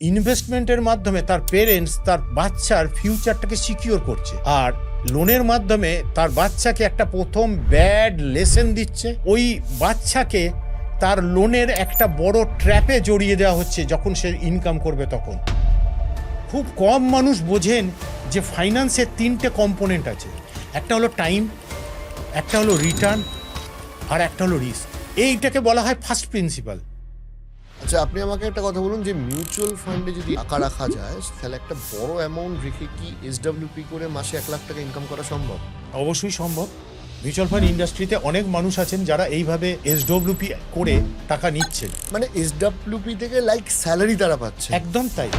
ইনভেস্টমেন্টের মাধ্যমে তার পেরেন্টস তার বাচ্চার ফিউচারটাকে সিকিউর করছে, আর লোনের মাধ্যমে তার বাচ্চাকে একটা প্রথম ব্যাড লেসন দিচ্ছে। ওই বাচ্চাকে তার লোনের একটা বড় ট্র্যাপে জড়িয়ে দেওয়া হচ্ছে যখন সে ইনকাম করবে তখন। খুব কম মানুষ বোঝেন যে ফাইন্যান্সের 3টে কম্পোনেন্ট আছে, একটা হলো টাইম, একটা হলো রিটার্ন, আর একটা হলো রিস্ক। এইটাকে বলা হয় ফার্স্ট প্রিন্সিপাল। আচ্ছা, আপনি আমাকে একটা কথা বলুন যে মিউচুয়াল ফান্ডে যদি টাকা রাখা যায় তাহলে একটা বড় অ্যামাউন্ট রেখে কি এসডব্লিউপি করে মাসে 1 লাখ টাকা ইনকাম করা সম্ভব? অবশ্যই সম্ভব। মিউচুয়াল ফান্ড ইন্ডাস্ট্রিতে অনেক মানুষ আছেন যারা এইভাবে এসডব্লিউপি করে টাকা নিচ্ছেন। মানে এসডব্লিউপি থেকে লাইক স্যালারি তারা পাচ্ছে? একদম তাই।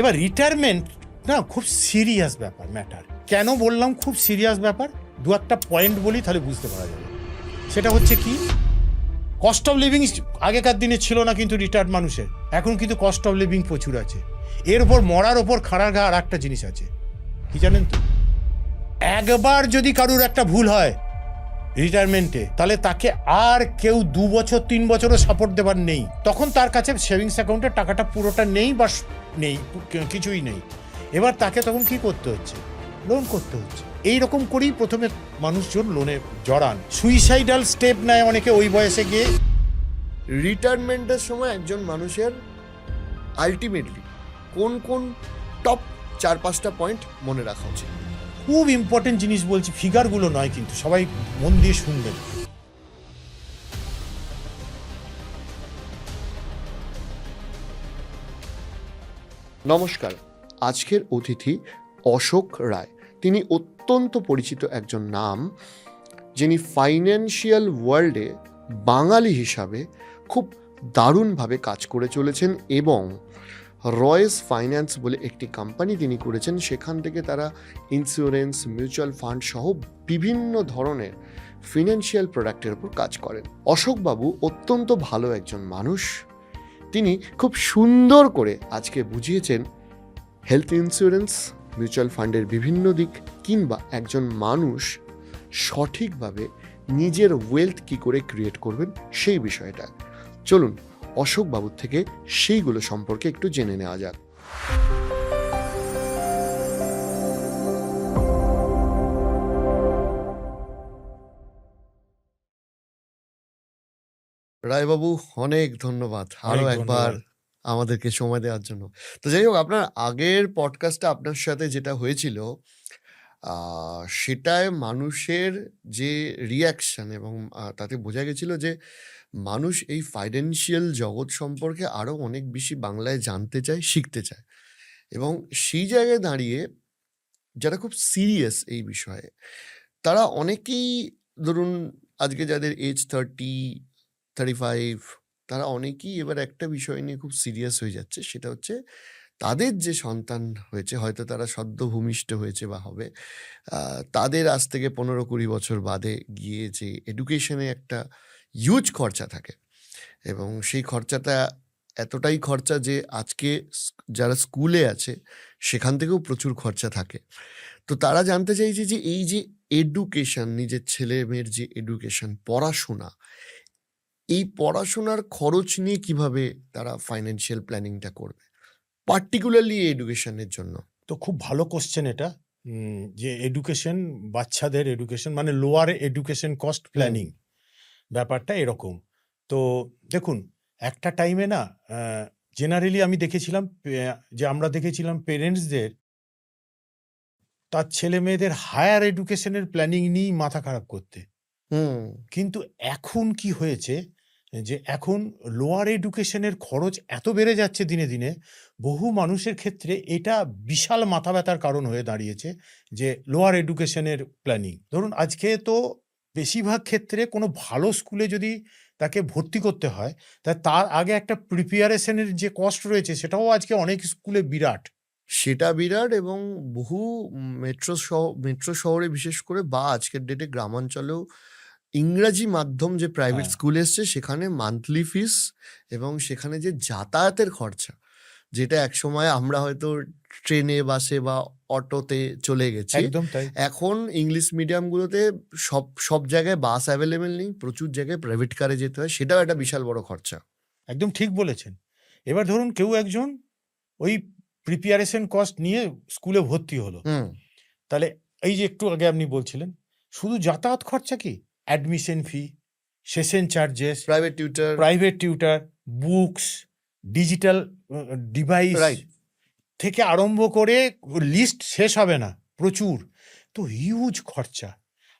এবার রিটায়ারমেন্ট না খুব সিরিয়াস ব্যাপার, ম্যাটার। কেন বললাম খুব সিরিয়াস ব্যাপার? দু একটা পয়েন্ট বলি তাহলে বুঝতে পারা যাবে। সেটা হচ্ছে কি, কস্ট অফ লিভিং আগেকার দিনে ছিল না কিন্তু রিটায়ার্ড মানুষের, এখন কিন্তু কস্ট অফ লিভিং প্রচুর আছে। এর ওপর মরার ওপর খাড়ার ঘা আর একটা জিনিস আছে, কি জানেন তো? একবার যদি কারুর একটা ভুল হয় রিটায়ারমেন্টে, তাহলে তাকে আর কেউ 2 বছর 3 বছরও সাপোর্ট দেবার নেই। তখন তার কাছে সেভিংস অ্যাকাউন্টের টাকাটা পুরোটা নেই বা নেই, কিছুই নেই। এবার তাকে তখন কি করতে হচ্ছে? লোন করতে হচ্ছে। এইরকম করেই প্রথমে মানুষজন লোনে জড়ান, সুইসাইডাল স্টেপ নেয় অনেকে ওই বয়সে গিয়ে। রিটায়ারমেন্টের সময় একজন মানুষের আলটিমেটলি কোন কোন টপ 4-5টা পয়েন্ট মনে রাখা উচিত? খুব ইম্পর্টেন্ট জিনিস বলছি, ফিগারগুলো নয় কিন্তু, সবাই মন দিয়ে শুনবেন। নমস্কার, আজকের অতিথি অশোক রায়। তিনি অত্যন্ত পরিচিত একজন নাম, যিনি ফাইন্যান্সিয়াল ওয়ার্ল্ডে বাঙালি হিসাবে খুব দারুণভাবে কাজ করে চলেছেন এবং রয়েস ফাইন্যান্স বলে একটি কোম্পানি তিনি করেছেন। সেখান থেকে তারা ইন্স্যুরেন্স, মিউচুয়াল ফান্ড সহ বিভিন্ন ধরনের ফিনান্সিয়াল প্রোডাক্টের উপর কাজ করেন। অশোকবাবু অত্যন্ত ভালো একজন মানুষ। তিনি খুব সুন্দর করে আজকে বুঝিয়েছেন হেলথ ইন্স্যুরেন্স, মিউচুয়াল ফান্ডের বিভিন্ন দিক, কিংবা একজন মানুষ সঠিকভাবে নিজের ওয়েলথ কী করে ক্রিয়েট করবেন সেই বিষয়টা। চলুন অশোকবাবুর থেকে সেইগুলো সম্পর্কে একটু জেনে নেওয়া যাক। রায়বাবু, অনেক ধন্যবাদ আরও একবার আমাদেরকে সময় দেওয়ার জন্য। তো যাই হোক, আপনার আগের পডকাস্টটা আপনার সাথে যেটা হয়েছিল সেটায় মানুষের যে রিয়াকশন এবং তাতে বোঝা গেছিল যে মানুষ এই ফাইন্যান্সিয়াল জগৎ সম্পর্কে আরও অনেক বেশি বাংলায় জানতে চায়, শিখতে চায়। এবং সেই জায়গায় দাঁড়িয়ে যারা খুব সিরিয়াস এই বিষয়ে, তারা অনেকেই, ধরুন আজকে যাদের এজ 30-35, তারা অনেকেই এবার একটা বিষয় নিয়ে খুব সিরিয়াস হয়ে যাচ্ছে। সেটা হচ্ছে তাদের যে সন্তান হয়েছে, হয়তো তারা সদ্য ভূমিষ্ঠ হয়েছে বা হবে, তাদের আজ থেকে 15-20 বছর বাদে গিয়ে যে এডুকেশনে একটা হিউজ খরচা থাকে, এবং সেই খরচাটা এতটাই খরচা যে আজকে যারা স্কুলে আছে সেখান থেকেও প্রচুর খরচা থাকে। তো তারা জানতে চাইছে যে এই যে এডুকেশন, নিজের ছেলে মেয়ের যে এডুকেশন, পড়াশোনা, এই পড়াশোনার খরচ নিয়ে কিভাবে তারা ফাইন্যান্সিয়াল প্ল্যানিংটা করবে, পার্টিকুলারলি এডুকেশনের জন্য। তো খুব ভালো কোশ্চেন এটা, যে এডুকেশন, বাচ্চাদের এডুকেশন মানে লোয়ার এডুকেশন কস্ট প্ল্যানিং, ব্যাপারটা এরকম। তো দেখুন, একটা টাইমে না জেনারেলি আমি দেখেছিলাম যে আমরা দেখেছিলাম পেরেন্টসদের তার ছেলে মেয়েদের হায়ার এডুকেশনের প্ল্যানিং নিয়েই মাথা খারাপ করতে। কিন্তু এখন কি হয়েছে যে এখন লোয়ার এডুকেশনের খরচ এত বেড়ে যাচ্ছে দিনে দিনে, বহু মানুষের ক্ষেত্রে এটা বিশাল মাথা ব্যথার কারণ হয়ে দাঁড়িয়েছে যে লোয়ার এডুকেশনের প্ল্যানিং। ধরুন আজকে তো বেশিরভাগ ক্ষেত্রে কোনো ভালো স্কুলে যদি তাকে ভর্তি করতে হয়, তার আগে একটা প্রিপারেশনের যে কস্ট রয়েছে সেটাও আজকে অনেক স্কুলে বিরাট। সেটা বিরাট, এবং বহু মেট্রো শহরে বিশেষ করে, বা আজকের ডেটে গ্রামাঞ্চলেও ইংরাজি মাধ্যম যে প্রাইভেট স্কুল এসছে, সেখানে মান্থলি ফিস এবং সেখানে যে যাতায়াতের খরচা, যেটা একসময় আমরা হয়তো ট্রেনে, বাসে বা অটোতে চলে গেছি, একদম তাই। এখন ইংলিশ মিডিয়ামগুলোতে সব জায়গায় বাস অ্যাভেলেবেল নেই, প্রচুর জায়গায় প্রাইভেট কারে যেতে হয়, সেটাও একটা বিশাল বড় খরচা। একদম ঠিক বলেছেন। এবার ধরুন কেউ একজন ওই প্রিপারেশন কস্ট নিয়ে স্কুলে ভর্তি হলো, হুম তাহলে এই যে একটু আগে আপনি বলছিলেন শুধু যাতায়াত খরচা কি, অ্যাডমিশন ফি, session charges, private tutor private tutor, books, digital device right থেকে আরম্ভ করে লিস্ট শেষ হবে না, প্রচুর। তো হিউজ খরচা।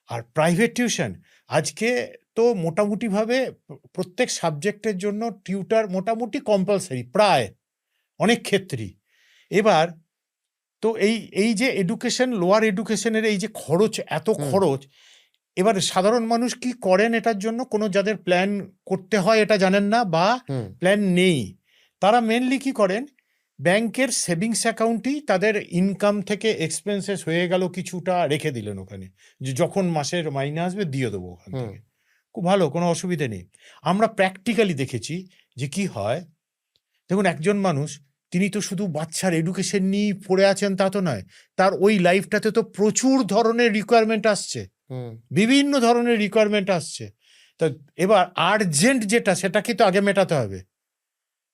আর প্রাইভেট টিউশন আজকে তো মোটামুটিভাবে প্রত্যেক সাবজেক্টের জন্য টিউটার মোটামুটি কম্পালসারি প্রায় অনেক ক্ষেত্রেই। এবার তো এই যে এডুকেশন, লোয়ার এডুকেশনের এই যে খরচ, এত হুম খরচ, এবার সাধারণ মানুষ কি করেন এটার জন্য? কোনো যাদের প্ল্যান করতে হয় এটা জানেন না বা হুম প্ল্যান নেই, তারা মেনলি কি করেন, ব্যাংকের সেভিংস অ্যাকাউন্টেই তাদের ইনকাম থেকে এক্সপেন্সেস হয়ে গেল কিছুটা রেখে দিলেন ওখানে, যে যখন মাসের মাইনে আসবে দিয়ে দেবো ওখান হুম থেকে। খুব ভালো, কোনো অসুবিধে নেই। আমরা প্র্যাকটিক্যালি দেখেছি যে কি হয়। দেখুন একজন মানুষ, তিনি তো শুধু বাচ্চার এডুকেশন নিয়েই পড়ে আছেন তা তো নয়, তার ওই লাইফটাতে তো প্রচুর ধরনের রিকোয়ারমেন্ট আসছে, হুম বিভিন্ন ধরনের রিকোয়ারমেন্ট আসছে। তা এবার আর্জেন্ট যেটা, সেটাকে তো আগে মেটাতে হবে।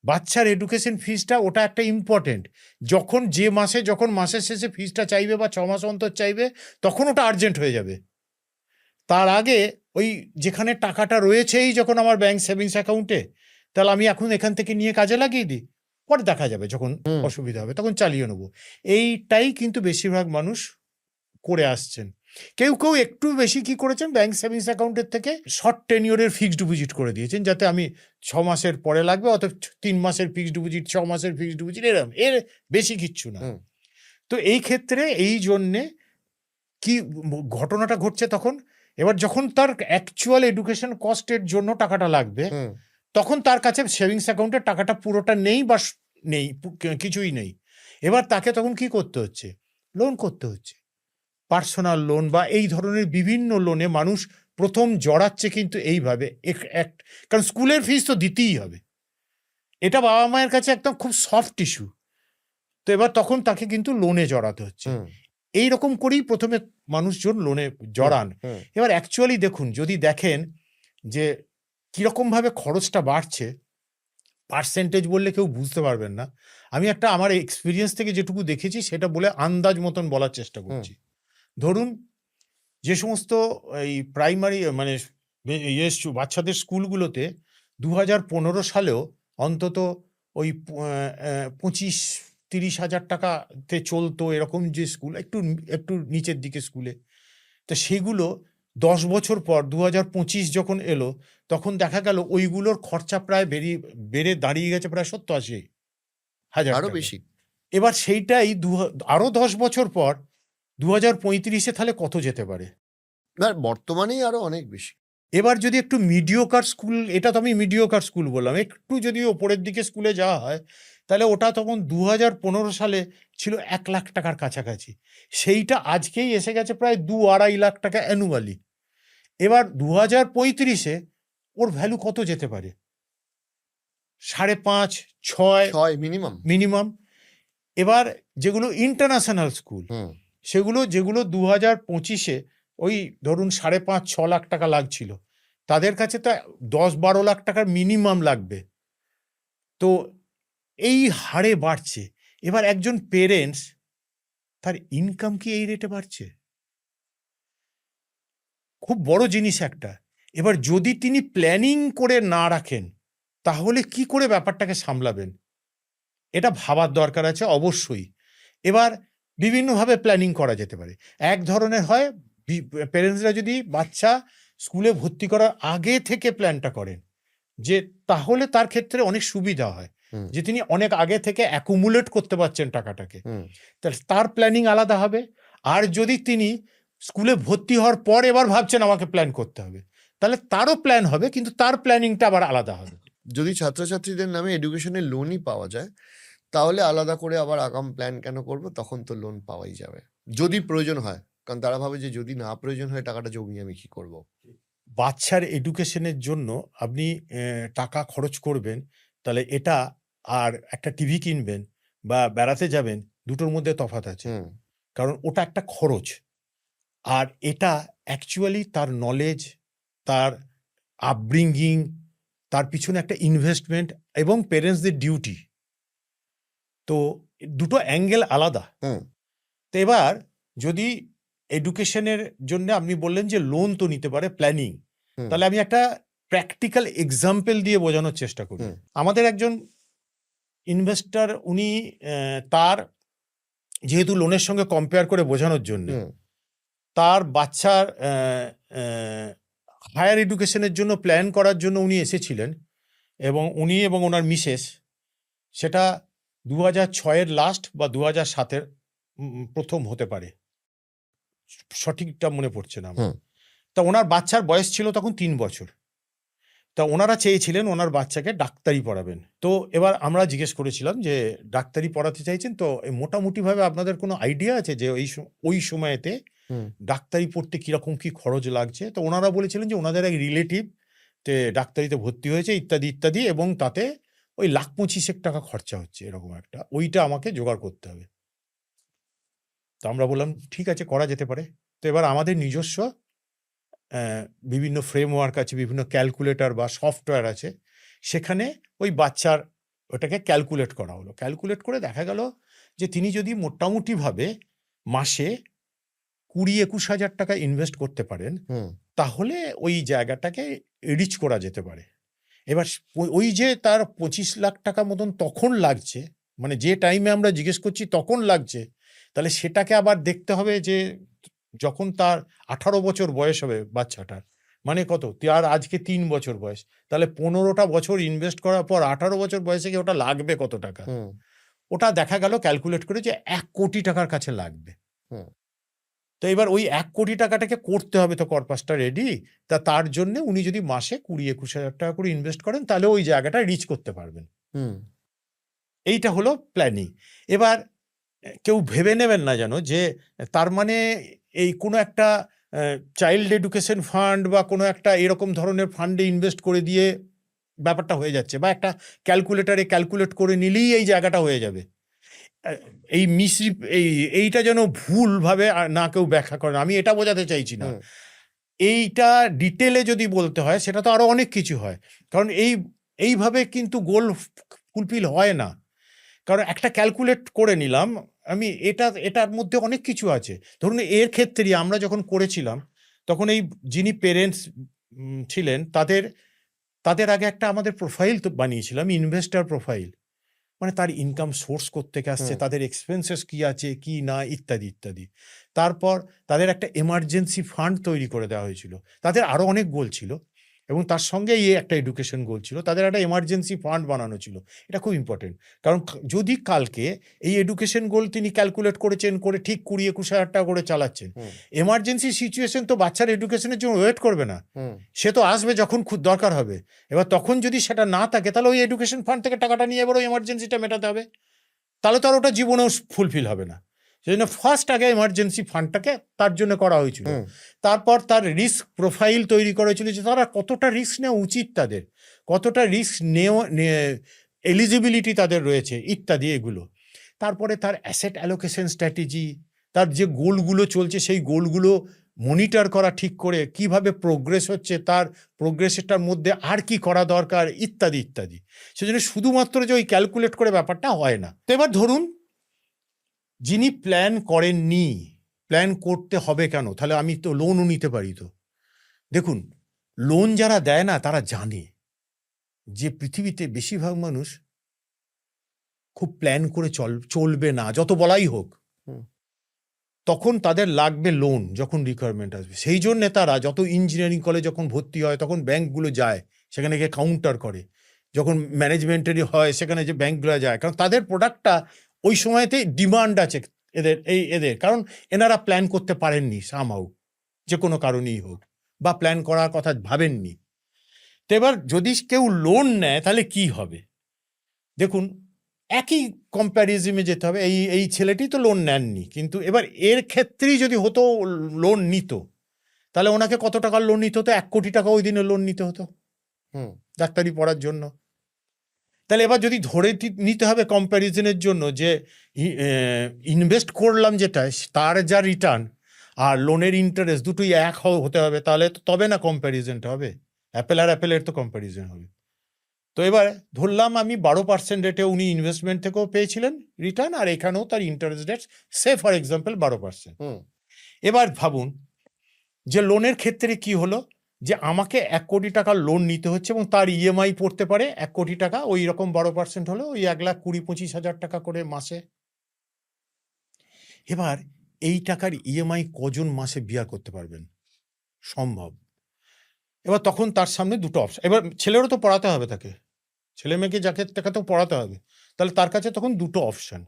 বাচ্চার এডুকেশন ফিসটা ওটা একটা ইম্পর্টেন্ট। যখন যে মাসে, যখন মাসের শেষে ফিসটা চাইবে বা 6 মাস অন্তর চাইবে, তখন ওটা আর্জেন্ট হয়ে যাবে। তার আগে ওই যেখানে টাকাটা রয়েছেই যখন আমার ব্যাংক সেভিংস অ্যাকাউন্টে, তাহলে আমি এখন এখান থেকে নিয়ে কাজে লাগিয়ে দিই, পরে দেখা যাবে যখন হুম অসুবিধা হবে তখন চালিয়ে নেবো। এইটাই কিন্তু বেশিরভাগ মানুষ করে আসছেন। কেউ কেউ একটু বেশি কি করেছেন, ব্যাংক সেভিংস অ্যাকাউন্টের থেকে শর্ট টেনিওরের ফিক্সড ডিপোজিট করে দিয়েছেন, যাতে আমি 6 মাসের পরে লাগবে, অত 3 মাসের ফিক্সড ডিপোজিট, 6 মাসের ফিক্সড ডিপোজিট, এরকম, এর বেশি কিচ্ছু না। হুম তো এই ক্ষেত্রে এই জন্যে কি ঘটনাটা ঘটছে তখন, এবার যখন তার অ্যাকচুয়াল এডুকেশন কস্টের জন্য টাকাটা লাগবে, হুম তখন তার কাছে সেভিংস অ্যাকাউন্টের টাকাটা পুরোটা নেই বা নেই, কিছুই নেই। এবার তাকে তখন কি করতে হচ্ছে, লোন করতে হচ্ছে, পার্সোনাল লোন বা এই ধরনের বিভিন্ন লোনে মানুষ প্রথম জড়াচ্ছে কিন্তু এইভাবে কারণ স্কুলের ফিস তো দিতেই হবে, এটা বাবা মায়ের কাছে একদম খুব সফট ইস্যু। তো এবার তখন তাকে কিন্তু লোনে জড়াতে হচ্ছে। হুম এই রকম করেই প্রথমে মানুষজন লোনে হুম জড়ান। হুম এবার অ্যাকচুয়ালি দেখুন, যদি দেখেন যে কীরকমভাবে খরচটা বাড়ছে, পার্সেন্টেজ বললে কেউ বুঝতে পারবেন না। আমি একটা আমার এক্সপিরিয়েন্স থেকে যেটুকু দেখেছি সেটা বলে আন্দাজ মতন বলার চেষ্টা হুম করছি। ধরুন যে সমস্ত এই প্রাইমারি মানে বাচ্চাদের স্কুলগুলোতে 2015 সালেও অন্তত ওই 25-30 হাজার টাকাতে চলতো এরকম যে স্কুল, একটু একটু নিচের দিকে স্কুলে, তো সেগুলো 10 বছর পর 2025 যখন এলো, তখন দেখা গেল ওইগুলোর খরচা প্রায় বেড়ে দাঁড়িয়ে গেছে প্রায় 70-80 হাজার আরো টাকা। বেশি এবার সেইটাই আরো 10 বছর পর 2035-এ তাহলে কত যেতে পারে? না বর্তমানেই আরো অনেক বেশি এবার যদি একটু মিডিওকার স্কুল, এটা তো আমি মিডিওকার স্কুল বললাম, একটু যদি ওপরের দিকে স্কুলে যাওয়া হয়, তাহলে ওটা তখন 2015 সালে ছিল 1 লাখ টাকার কাছাকাছি। সেইটা আজকেই এসে গেছে প্রায় 2-2.5 লাখ টাকা অ্যানুয়ালি। এবার 2035-এ ওর ভ্যালু কত যেতে পারে? 5.5, 6 ছয় মিনিমাম মিনিমাম। এবার যেগুলো ইন্টারন্যাশনাল স্কুল, হুম যেগুলো 2025-এ ওই ধরুন 5.5-6 লাখ টাকা লাগছিল, তাদের কাছে তো 10-12 লাখ টাকার মিনিমাম লাগবে। তো এই হারে বাড়ছে। এবার একজন পেরেন্টস, তার ইনকাম কি এই রেটে বাড়ছে? খুব বড় জিনিস একটা। এবার যদি তিনি প্ল্যানিং করে না রাখেন, তাহলে কি করে ব্যাপারটাকে সামলাবেন? এটা ভাবার দরকার আছে অবশ্যই। এবার বিভিন্নভাবে প্ল্যানিং করা যেতে পারে। এক ধরনের হয়, প্যারেন্টসরা যদি বাচ্চা স্কুলে ভর্তি করার আগে থেকে প্ল্যানটা করেন, যে তাহলে তার ক্ষেত্রে অনেক সুবিধা হয়, হুম যে তিনি অনেক আগে থেকে অ্যাকুমুলেট করতে পারছেন টাকাটাকে, হুম তার প্ল্যানিং আলাদা হবে। আর যদি তিনি স্কুলে ভর্তি হওয়ার পর এবার ভাবছেন আমাকে প্ল্যান করতে হবে, তাহলে তারও প্ল্যান হবে, কিন্তু তার প্ল্যানিংটা আবার আলাদা হবে। যদি ছাত্রছাত্রীদের নামে এডুকেশনের লোনই পাওয়া যায় তাহলে আলাদা করে আবার আগাম প্ল্যান কেন করব, তখন তো লোন পাওয়াই যাবে যদি প্রয়োজন হয়, কারণ তারা ভাবে যে যদি না প্রয়োজন হয় টাকাটা জমিয়ে আমি কি করব। বাচ্চার এডুকেশনের জন্য আপনি টাকা খরচ করবেন, তাহলে এটা আর একটা টিভি কিনবেন বা বেড়াতে যাবেন, দুটোর মধ্যে তফাৎ আছে। হুম কারণ ওটা একটা খরচ, আর এটা অ্যাকচুয়ালি তার নলেজ, তার আপব্রিঙ্গিং, তার পিছনে একটা ইনভেস্টমেন্ট, এবং পেরেন্টসদের ডিউটি। তো দুটো অ্যাঙ্গেল আলাদা। হুম তো এবার যদি এডুকেশনের জন্য আপনি বললেন যে লোন তো নিতে পারে প্ল্যানিং, হুম তাহলে আমি একটা প্র্যাকটিক্যাল এক্সাম্পল দিয়ে বোঝানোর চেষ্টা করি। হুম আমাদের একজন ইনভেস্টর, উনি তার যেহেতু লোনের সঙ্গে কম্পেয়ার করে বোঝানোর জন্য হুম তার বাচ্চার হায়ার এডুকেশনের জন্য প্ল্যান করার জন্য উনি এসেছিলেন, এবং উনি এবং ওনার মিসেস সেটা 2006-এর লাস্ট বা 2007-এর প্রথম হতে পারে, সঠিকটা মনে পড়ছে না আমার। হুম তা ওনার বাচ্চার বয়স ছিল তখন 3 বছর। তা ওনারা চেয়েছিলেন ওনার বাচ্চাকে ডাক্তারি পড়াবেন। তো এবার আমরা জিজ্ঞেস করেছিলাম যে ডাক্তারি পড়াতে চাইছেন তো মোটামুটিভাবে আপনাদের কোনো আইডিয়া আছে যে ওই সময়তে হুম ডাক্তারি পড়তে কীরকম কী খরচ লাগছে? তো ওনারা বলেছিলেন যে ওনাদের এক রিলেটিভ ডাক্তারিতে ভর্তি হয়েছে ইত্যাদি ইত্যাদি, এবং তাতে ওই 1,25,000 টাকা খরচা হচ্ছে, এরকম একটা, ওইটা আমাকে জোগাড় করতে হবে। তো আমরা বললাম ঠিক আছে, করা যেতে পারে। তো এবার আমাদের নিজস্ব বিভিন্ন ফ্রেমওয়ার্ক আছে, বিভিন্ন ক্যালকুলেটর বা সফটওয়্যার আছে, সেখানে ওই বাচ্চার ওটাকে ক্যালকুলেট করা হলো। ক্যালকুলেট করে দেখা গেল যে তিনি যদি মোটামুটিভাবে মাসে 20-21 হাজার টাকা ইনভেস্ট করতে পারেন, হুম তাহলে ওই জায়গাটাকে রিচ করা যেতে পারে। এবার ওই যে তার 25 লাখ টাকা মতন তখন লাগছে, মানে যে টাইমে আমরা জিজ্ঞেস করছি তখন লাগছে, তাহলে সেটাকে আবার দেখতে হবে যে যখন তার 18 বছর বয়স হবে বাচ্চাটার, মানে কত, তার আজকে 3 বছর বয়স, তাহলে 15টা বছর ইনভেস্ট করার পর 18 বছর বয়সে গিয়ে ওটা লাগবে কত টাকা? হুম ওটা দেখা গেল ক্যালকুলেট করে যে 1 কোটি টাকার কাছে লাগবে। হুম তো এবার ওই 1 কোটি টাকাটাকে করতে হবে, তো কর্পাসটা রেডি। তার জন্য উনি যদি মাসে 20-21 হাজার টাকা করে ইনভেস্ট করেন, তাহলে ওই জায়গাটা রিচ করতে পারবেন। হুম এইটা হলো প্ল্যানিং। এবার কেউ ভেবে নেবেন না যেন যে তার মানে এই কোনো একটা চাইল্ড এডুকেশন ফান্ড বা কোনো একটা এরকম ধরনের ফান্ডে ইনভেস্ট করে দিয়ে ব্যাপারটা হয়ে যাচ্ছে, বা একটা ক্যালকুলেটারে ক্যালকুলেট করে নিলেই এই জায়গাটা হয়ে যাবে। এই এইটা যেন ভুলভাবে না কেউ ব্যাখ্যা করেন, আমি এটা বোঝাতে চাইছি না। হুম এইটা ডিটেলে যদি বলতে হয় সেটা তো আরো অনেক কিছু হয়, কারণ এইভাবে কিন্তু গোল ফুলফিল হয় না। কারণ একটা ক্যালকুলেট করে নিলাম আমি, এটার মধ্যে অনেক কিছু আছে। ধরুন এর ক্ষেত্রেই আমরা যখন করেছিলাম, তখন এই যিনি পেরেন্টস ছিলেন তাদের আগে একটা আমাদের প্রোফাইল তো বানিয়েছিলাম, ইনভেস্টর প্রোফাইল, মানে তার ইনকাম সোর্স কোত্থেকে আসছে, হুম তাদের এক্সপেন্সেস কি আছে কি না, ইত্যাদি ইত্যাদি। তারপর তাদের একটা এমার্জেন্সি ফান্ড তৈরি করে দেওয়া হয়েছিল। তাদের আরো অনেক গোল ছিল, এবং তার সঙ্গে একটা এডুকেশন গোল ছিল। তাদের একটা এমার্জেন্সি ফান্ড বানানো ছিল। এটা খুব ইম্পর্টেন্ট, কারণ যদি কালকে এই এডুকেশন গোল তিনি ক্যালকুলেট করেছেন করে ঠিক 20-21 হাজার টাকা করে চালাচ্ছেন, হুম এমার্জেন্সি সিচুয়েশন তো বাচ্চার এডুকেশনের জন্য ওয়েট করবে না, হুম সে তো আসবে যখন খুব দরকার হবে। এবার তখন যদি সেটা না থাকে, তাহলে ওই এডুকেশন ফান্ড থেকে টাকাটা নিয়ে এবার ওই এমার্জেন্সিটা মেটাতে হবে, তাহলে তো আর ওটা জীবনেও ফুলফিল হবে না। সেই জন্য ফার্স্ট আগে এমার্জেন্সি ফান্ডটাকে তার জন্য করা হয়েছিল। হুম তারপর তার রিস্ক প্রোফাইল তৈরি করা হয়েছিল, যে তারা কতটা রিস্ক নেওয়া উচিত, তাদের কতটা রিস্ক এলিজিবিলিটি তাদের রয়েছে, ইত্যাদি এগুলো। তারপরে তার অ্যাসেট অ্যালোকেশন স্ট্র্যাটেজি, তার যে গোলগুলো চলছে সেই গোলগুলো মনিটর করা ঠিক করে, কিভাবে প্রোগ্রেস হচ্ছে, তার প্রোগ্রেসটার মধ্যে আর কি করা দরকার, ইত্যাদি ইত্যাদি। সেজন্য শুধুমাত্র যে ওই ক্যালকুলেট করে ব্যাপারটা হয় না। তো এবার ধরুন যিনি প্ল্যান করেননি, প্ল্যান করতে হবে কেন, তাহলে আমি তো লোনও নিতে পারি। তো দেখুন, লোন যারা দেয় না তারা জানে যে পৃথিবীতে বেশিরভাগ মানুষ খুব প্ল্যান করে চলবে না, যত বলাই হোক। হুম তখন তাদের লাগবে লোন যখন রিকোয়ারমেন্ট আসবে। সেই জন্য তারা যত ইঞ্জিনিয়ারিং কলেজ যখন ভর্তি হয়, তখন ব্যাংকগুলো যায়, সেখানে গিয়ে কাউন্টার করে। যখন ম্যানেজমেন্টেরই হয়, সেখানে যে ব্যাংকগুলো যায়, কারণ তাদের প্রোডাক্টটা ওই সময়তে ডিমান্ড আছে এদের, কারণ এনারা প্ল্যান করতে পারেননি সামহাউ, যে কোনো কারণেই হোক, বা প্ল্যান করার কথা ভাবেননি। তো এবার যদি কেউ লোন নেয় তাহলে কি হবে? দেখুন, একই কম্প্যারিজমে যেতে হবে। এই ছেলেটি তো লোন নেননি, কিন্তু এবার এর ক্ষেত্রেই যদি হতো লোন নিত, তাহলে ওনাকে কত টাকার লোন নিতে হতো? 1 কোটি টাকা ওই দিনে লোন নিতে হতো হুম ডাক্তারি পড়ার জন্য। তাহলে এবার যদি ধরে নিতে হবে কম্প্যারিজনের জন্য যে ইনভেস্ট করলাম যেটা, তার যা রিটার্ন আর লোনের ইন্টারেস্ট দুটোই এক হতে হবে, তাহলে তবে না কম্প্যারিজনটা হবে। অ্যাপেল আর অ্যাপেলের তো কম্প্যারিজন হবে। তো এবার ধরলাম আমি 12% রেটে উনি ইনভেস্টমেন্ট থেকেও পেয়েছিলেন রিটার্ন, আর এখানেও তার interest rate say for example 12%। হুম এবার ভাবুন যে লোনের ক্ষেত্রে কি হলো, যে আমাকে 1 কোটি টাকা লোন নিতে হচ্ছে এবং তার ইএমআই পড়তে পারে 1 কোটি টাকা, ওই রকম 12% হলো ওই 1,20,25,000 টাকা করে মাসে। এবার এই টাকার ইএমআই কজন মাসে বিয়ার করতে পারবেন? সম্ভব। এবার তখন তার সামনে দুটো অপশন, এবার ছেলেরও তো পড়াতে হবে তাকে, ছেলে মেয়েকে যাকে তাকে তো পড়াতে হবে, তাহলে তার কাছে তখন দুটো অপশন।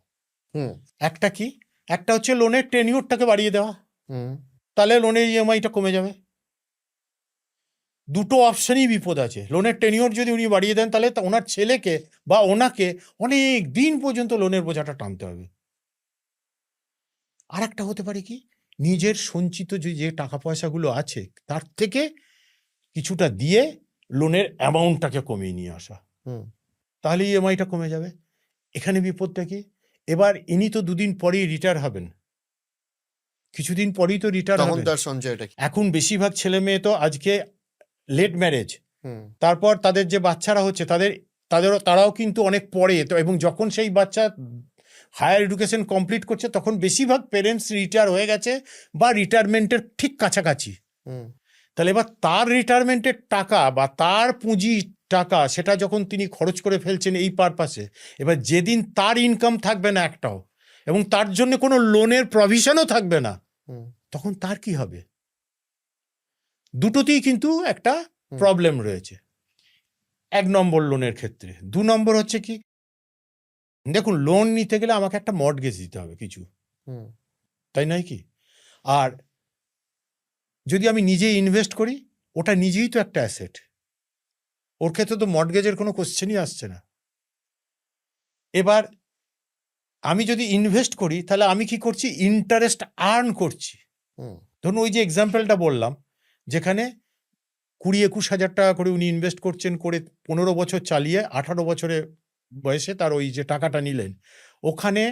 হুম একটা কি, একটা হচ্ছে লোনের টেনিউরটাকে বাড়িয়ে দেওয়া, হুম তাহলে লোনের ইএমআইটা কমে যাবে। দুটো অপশনই বিপদ আছে। লোনের টেনিওর যদি উনি বাড়িয়ে দেন তাহলে ওনার ছেলেকে বা ওনাকে অনেক দিন পর্যন্ত লোনের বোঝাটা টানতে হবে। আর একটা হতে পারে কি, নিজের সঞ্চিত যে টাকা পয়সাগুলো আছে তার থেকে কিছুটা দিয়ে লোনের অ্যামাউন্টটাকে কমিয়ে নিয়ে আসা, হুম তাহলে ইএমআইটা কমে যাবে। এখানে বিপদটা কি, এবার ইনি তো দুদিন পরেই রিটায়ার হবেন, কিছুদিন পরেই তো রিটায়ার তখন হবেন। তার সঞ্চয়টা কি? এখন বেশিরভাগ ছেলে মেয়ে তো আজকে লেট ম্যারেজ, হুম তারপর তাদের যে বাচ্চারা হচ্ছে তারাও কিন্তু অনেক পরে, তো এবং যখন সেই বাচ্চা হায়ার এডুকেশন কমপ্লিট করছে তখন বেশিরভাগ পেরেন্টস রিটায়ার হয়ে গেছে বা রিটায়ারমেন্টের ঠিক কাছাকাছি। হুম তাহলে এবার তার রিটায়ারমেন্টের টাকা বা তার পুঁজি টাকা সেটা যখন তিনি খরচ করে ফেলছেন এই পারপাসে, এবার যেদিন তার ইনকাম থাকবে না একটাও এবং তার জন্য কোনো লোনের প্রভিশনও থাকবে না, হুম তখন তার কি হবে? দুটোতেই কিন্তু একটা হুম। প্রবলেম রয়েছে। 1 নম্বর লোনের ক্ষেত্রে। 2 নম্বর হচ্ছে কি, দেখুন লোন নিতে গেলে আমাকে একটা মর্টগেজ দিতে হবে কিছু, হুম তাই নয় কি? আর যদি আমি নিজে ইনভেস্ট করি, ওটা নিজেই তো একটা অ্যাসেট, ওর ক্ষেত্রে তো মর্টগেজের কোনো কোশ্চেনই আসছে না। এবার আমি যদি ইনভেস্ট করি তাহলে আমি কি করছি, ইন্টারেস্ট আর্ন করছি। হুম ধরুন ওই যে এক্সাম্পলটা বললাম, যেখানে 20-21 হাজার টাকা করে উনি ইনভেস্ট করছেন, করে 15 বছর চালিয়ে 18 বছরে বয়সে তার ওই যে টাকাটা নিলেন, ওখানে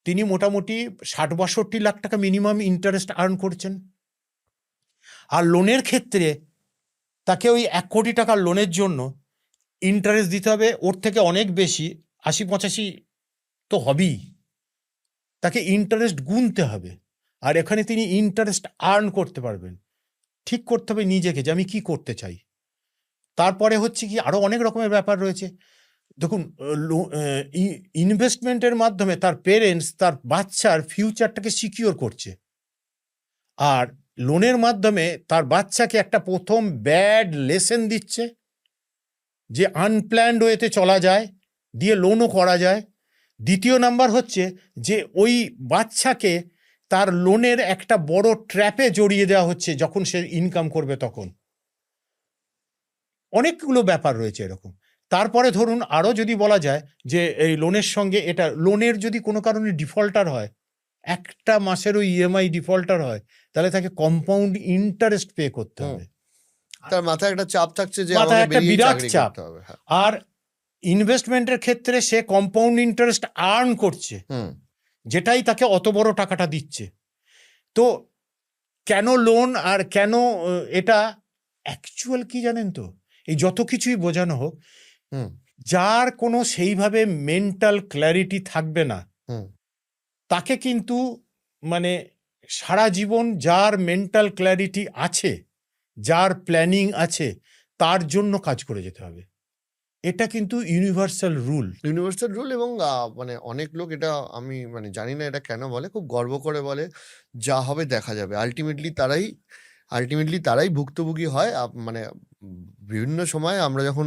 তিনি মোটামুটি 60-62 লাখ টাকা মিনিমাম ইন্টারেস্ট আর্ন করছেন। আর লোনের ক্ষেত্রে তাকে ওই 1 কোটি টাকার লোনের জন্য ইন্টারেস্ট দিতে হবে ওর থেকে অনেক বেশি, 80-85 তো হবেই, তাকে ইন্টারেস্ট গুনতে হবে। আর এখানে তিনি ইন্টারেস্ট আর্ন করতে পারবেন। ঠিক করতে হবে নিজেকে যে আমি কি করতে চাই। তারপরে হচ্ছে কি, আরো অনেক রকমের ব্যাপার রয়েছে। দেখুন ইনভেস্টমেন্টের মাধ্যমে তার পেরেন্টস তার বাচ্চার ফিউচারটাকে সিকিউর করছে, আর লোনের মাধ্যমে তার বাচ্চাকে একটা প্রথম ব্যাড লেসন দিচ্ছে যে আনপ্ল্যান্ড ওয়েতে চলা যায়, দিয়ে লোনও করা যায়। দ্বিতীয় নাম্বার হচ্ছে যে ওই বাচ্চাকে তার লোনের একটা বড় ট্র্যাপে জড়িয়ে দেওয়া হচ্ছে যখন সে ইনকাম করবে তখন। অনেকগুলো ব্যাপার রয়েছে এরকম। তারপরে ধরুন আরো যদি বলা যায় যে এই লোনের সঙ্গে এটা, লোনের যদি কোনো কারণে ডিফল্টার হয়, একটা মাসেরও ইএমআই ডিফল্টার হয়, তাহলে তাকে কম্পাউন্ড ইন্টারেস্ট পে করতে হুম। হবে। তার মাথায় একটা চাপ থাকছে যে মাথায় আমাকে একটা বেরিয়ে বিরাট চাকরি চাপ। করতে হবে। হ্যাঁ আর ইনভেস্টমেন্টের ক্ষেত্রে সে কম্পাউন্ড ইন্টারেস্ট আর্ন করছে, হুম যেটাই তাকে অত বড় টাকাটা দিচ্ছে। তো কেন লোন আর কেন এটা অ্যাকচুয়াল কি জানেন তো, এই যত কিছুই বোঝানো হোক, হুম যার কোনো সেইভাবে মেন্টাল ক্ল্যারিটি থাকবে না হুম তাকে কিন্তু মানে সারা জীবন, যার মেন্টাল ক্ল্যারিটি আছে, যার প্ল্যানিং আছে, তার জন্য কাজ করে যেতে হবে। এটা কিন্তু ইউনিভার্সাল রুল। Universal rule. এবং মানে অনেক লোক এটা, আমি মানে জানি না এটা কেন বলে, খুব গর্ব করে বলে যা হবে দেখা যাবে। আলটিমেটলি তারাই ভুক্তভোগী হয়। মানে বিভিন্ন সময় আমরা যখন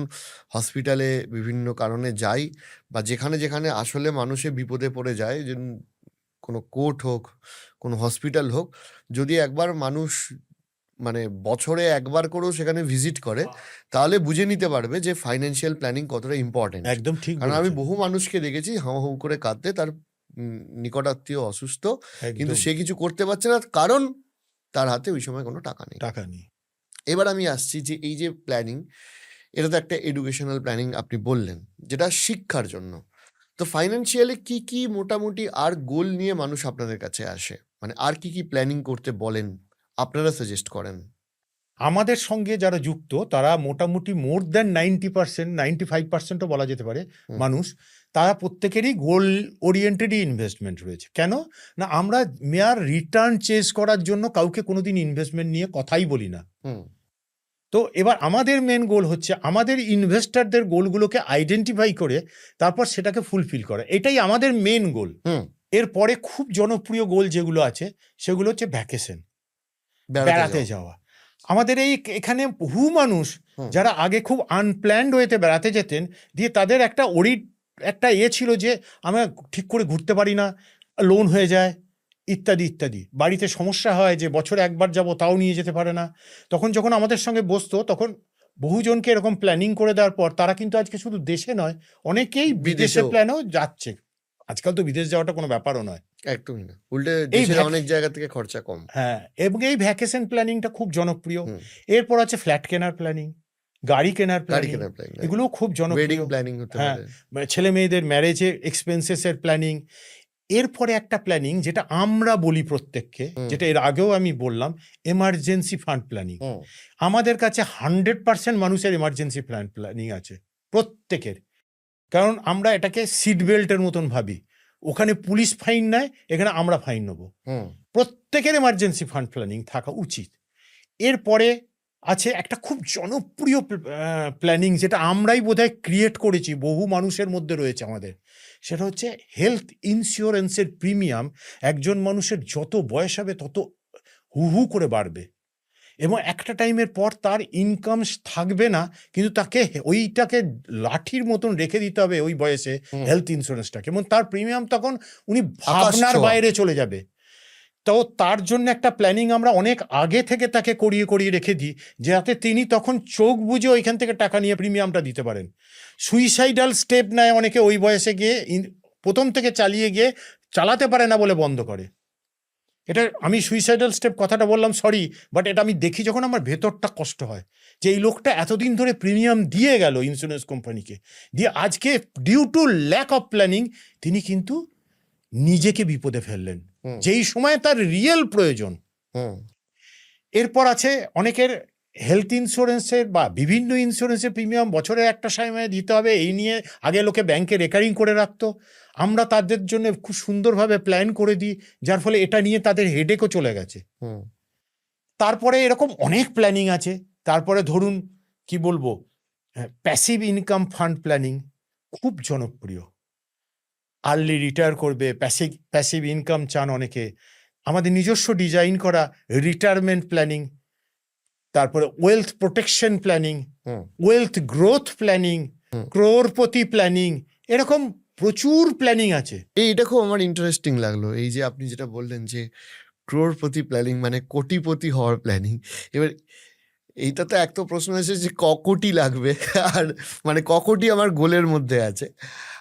হসপিটালে বিভিন্ন কারণে যাই বা যেখানে যেখানে আসলে মানুষে বিপদে পড়ে যায়, যে কোনো কোর্ট হোক, কোনো হসপিটাল হোক, যদি একবার মানুষ মানে বছরে একবার করেও সেখানে ভিজিট করে, তাহলে বুঝে নিতে পারবে যে ফাইন্যান্সিয়াল প্ল্যানিং কতটা ইম্পর্টেন্ট। একদম ঠিক কারণ আমি বলেছেন। বহু মানুষকে দেখেছি হাউ হাউ করে কাঁদতে, তার নিকটাত্মীয় অসুস্থ, কিন্তু একদম সে কিছু করতে পারছে না কারণ তার হাতে ওই সময় কোনো টাকা নেই। টাকা নেই। এবার আমি আসছি যে এই যে প্ল্যানিং, এটা তো একটা এডুকেশনাল প্ল্যানিং আপনি বললেন, যেটা শিক্ষার জন্য। তো ফাইন্যান্সিয়ালি কি কি মোটামুটি আর গোল নিয়ে মানুষ আপনাদের কাছে আসে, মানে আর কি কি প্ল্যানিং করতে বলেন, আপনারা সাজেস্ট করেন? আমাদের সঙ্গে যারা যুক্ত তারা মোটামুটি মোর দ্যান 90%, 95%ও বলা যেতে পারে হুম। মানুষ, তারা প্রত্যেকেরই গোল ওরিয়েন্টেডই ইনভেস্টমেন্ট রয়েছে। কেন না, আমরা মেয়ার রিটার্ন চেজ করার জন্য কাউকে কোনোদিন ইনভেস্টমেন্ট নিয়ে কথাই বলি না। হুম। তো এবার আমাদের মেন গোল হচ্ছে আমাদের ইনভেস্টরদের গোলগুলোকে আইডেন্টিফাই করে তারপর সেটাকে ফুলফিল করা, এটাই আমাদের মেন গোল। হুম। এরপরে খুব জনপ্রিয় গোল যেগুলো আছে সেগুলো হচ্ছে ভ্যাকেশন, বেড়াতে বেড়াতে যাওয়া। যাওয়া। আমাদের এখানে বহু মানুষ হুম। যারা আগে খুব আনপ্ল্যান্ড ওয়েতে বেড়াতে যেতেন, দিয়ে তাদের একটা ছিল যে আমরা ঠিক করে ঘুরতে পারি না, লোন হয়ে যায় ইত্যাদি ইত্যাদি, বাড়িতে সমস্যা হয় যে বছরে একবার যাব তাও নিয়ে যেতে পারে না। তখন যখন আমাদের সঙ্গে বসতো তখন বহুজনকে এরকম প্ল্যানিং করে দেওয়ার পর তারা কিন্তু আজকে শুধু দেশে নয়, অনেকেই বিদেশে বিদেশেও। প্ল্যানেও যাচ্ছে। আজকাল তো বিদেশ যাওয়াটা কোনো ব্যাপারও নয়। একদমই না, উল্টে এই দেশের ভ্যাক- অনেক জায়গা থেকে খরচা কম। হ্যাঁ, এবং এই ভ্যাকেশন প্ল্যানিংটা খুব জনপ্রিয়। হুম। এরপর আছে ফ্ল্যাট কেনার প্ল্যানিং, গাড়ি কেনার গাড়ি প্ল্যানিং, কেনার প্ল্যান, এগুলো খুব ওয়েডিং জনপ্রিয়। প্ল্যানিং হতে হ্যাঁ, পারে। ছেলে মেয়েদের ম্যারেজের এক্সপেন্সেসের প্ল্যানিং। এরপরে একটা প্ল্যানিং যেটা আমরা বলি প্রত্যেককে, হুম। যেটা এর আগেও আমি বললাম, এমার্জেন্সি ফান্ড প্ল্যানিং। হুম। আমাদের কাছে 100% মানুষের এমার্জেন্সি প্ল্যানিং আছে প্রত্যেকের, কারণ আমরা এটাকে সিট বেল্টের মতন ভাবি। ওখানে পুলিশ ফাইন নেয়, এখানে আমরা ফাইন নেবো। হুম। প্রত্যেকের এমার্জেন্সি ফান্ড প্ল্যানিং থাকা উচিত। এরপরে আছে একটা খুব জনপ্রিয় প্ল্যানিং, যেটা আমরাই বোধহয় ক্রিয়েট করেছি, বহু মানুষের মধ্যে রয়েছে আমাদের, সেটা হচ্ছে হেলথ ইন্স্যুরেন্সের প্রিমিয়াম একজন মানুষের যত বয়স হবে তত হু হু করে বাড়বে, এবং একটা টাইমের পর তার ইনকাম থাকবে না, কিন্তু তাকে ওইটাকে লাঠির মতন রেখে দিতে হবে ওই বয়সে হুম। হেলথ ইন্স্যুরেন্সটাকে, এবং তার প্রিমিয়াম তখন উনি আকাশ ভাবনার ছোঁয়া। বাইরে চলে যাবে। তো তার জন্য একটা প্ল্যানিং আমরা অনেক আগে থেকে তাকে করিয়ে রেখে দিই, যাতে তিনি তখন চোখ বুঝে ওইখান থেকে টাকা নিয়ে প্রিমিয়ামটা দিতে পারেন। সুইসাইডাল স্টেপ নেয় অনেকে ওই বয়সে গিয়ে, প্রথম থেকে চালিয়ে গিয়ে চালাতে পারে না বলে বন্ধ করে। এটা আমি সুইসাইডাল স্টেপ কথাটা বললাম, সরি, বাট এটা আমি দেখি যখন আমার ভেতরটা কষ্ট হয়, যে এই লোকটা এতদিন ধরে প্রিমিয়াম দিয়ে গেল ইন্স্যুরেন্স কোম্পানিকে, দিয়ে আজকে due to lack of planning তিনি কিন্তু নিজেকে বিপদে ফেললেন, হুম। যেই সময় তার রিয়েল প্রয়োজন। হুম। এরপর আছে অনেকের হেলথ ইন্স্যুরেন্সের বা বিভিন্ন ইন্স্যুরেন্সের প্রিমিয়াম বছরের একটা সময় দিতে হবে, এই নিয়ে আগে লোকে ব্যাংকে রেকারিং করে রাখতো। আমরা তাদের জন্য খুব সুন্দরভাবে প্ল্যান করে দিই, যার ফলে এটা নিয়ে তাদের হেডেকও চলে গেছে। হুম। তারপরে এরকম অনেক প্ল্যানিং আছে। তারপরে ধরুন কি বলবো, প্যাসিভ ইনকাম ফান্ড প্ল্যানিং খুব জনপ্রিয়। আর্লি রিটায়ার করবে, প্যাসিভ ইনকাম চান অনেকে। আমাদের নিজস্ব ডিজাইন করা রিটায়ারমেন্ট প্ল্যানিং, তারপরে ওয়েলথ প্রোটেকশন প্ল্যানিং, হুম। ওয়েলথ গ্রোথ প্ল্যানিং, হুম। ক্রোরপতি প্ল্যানিং, এরকম প্রচুর প্ল্যানিং আছে। এটা খুব আমার ইন্টারেস্টিং লাগলো, এই যে আপনি যেটা বললেন যে ক্রোরপতি প্ল্যানিং মানে কোটিপতি হওয়ার প্ল্যানিং। এবার এইটা তো এক তো প্রশ্ন এসেছে যে কোটি লাগবে, আর মানে কোটি আমার গোলের মধ্যে আছে,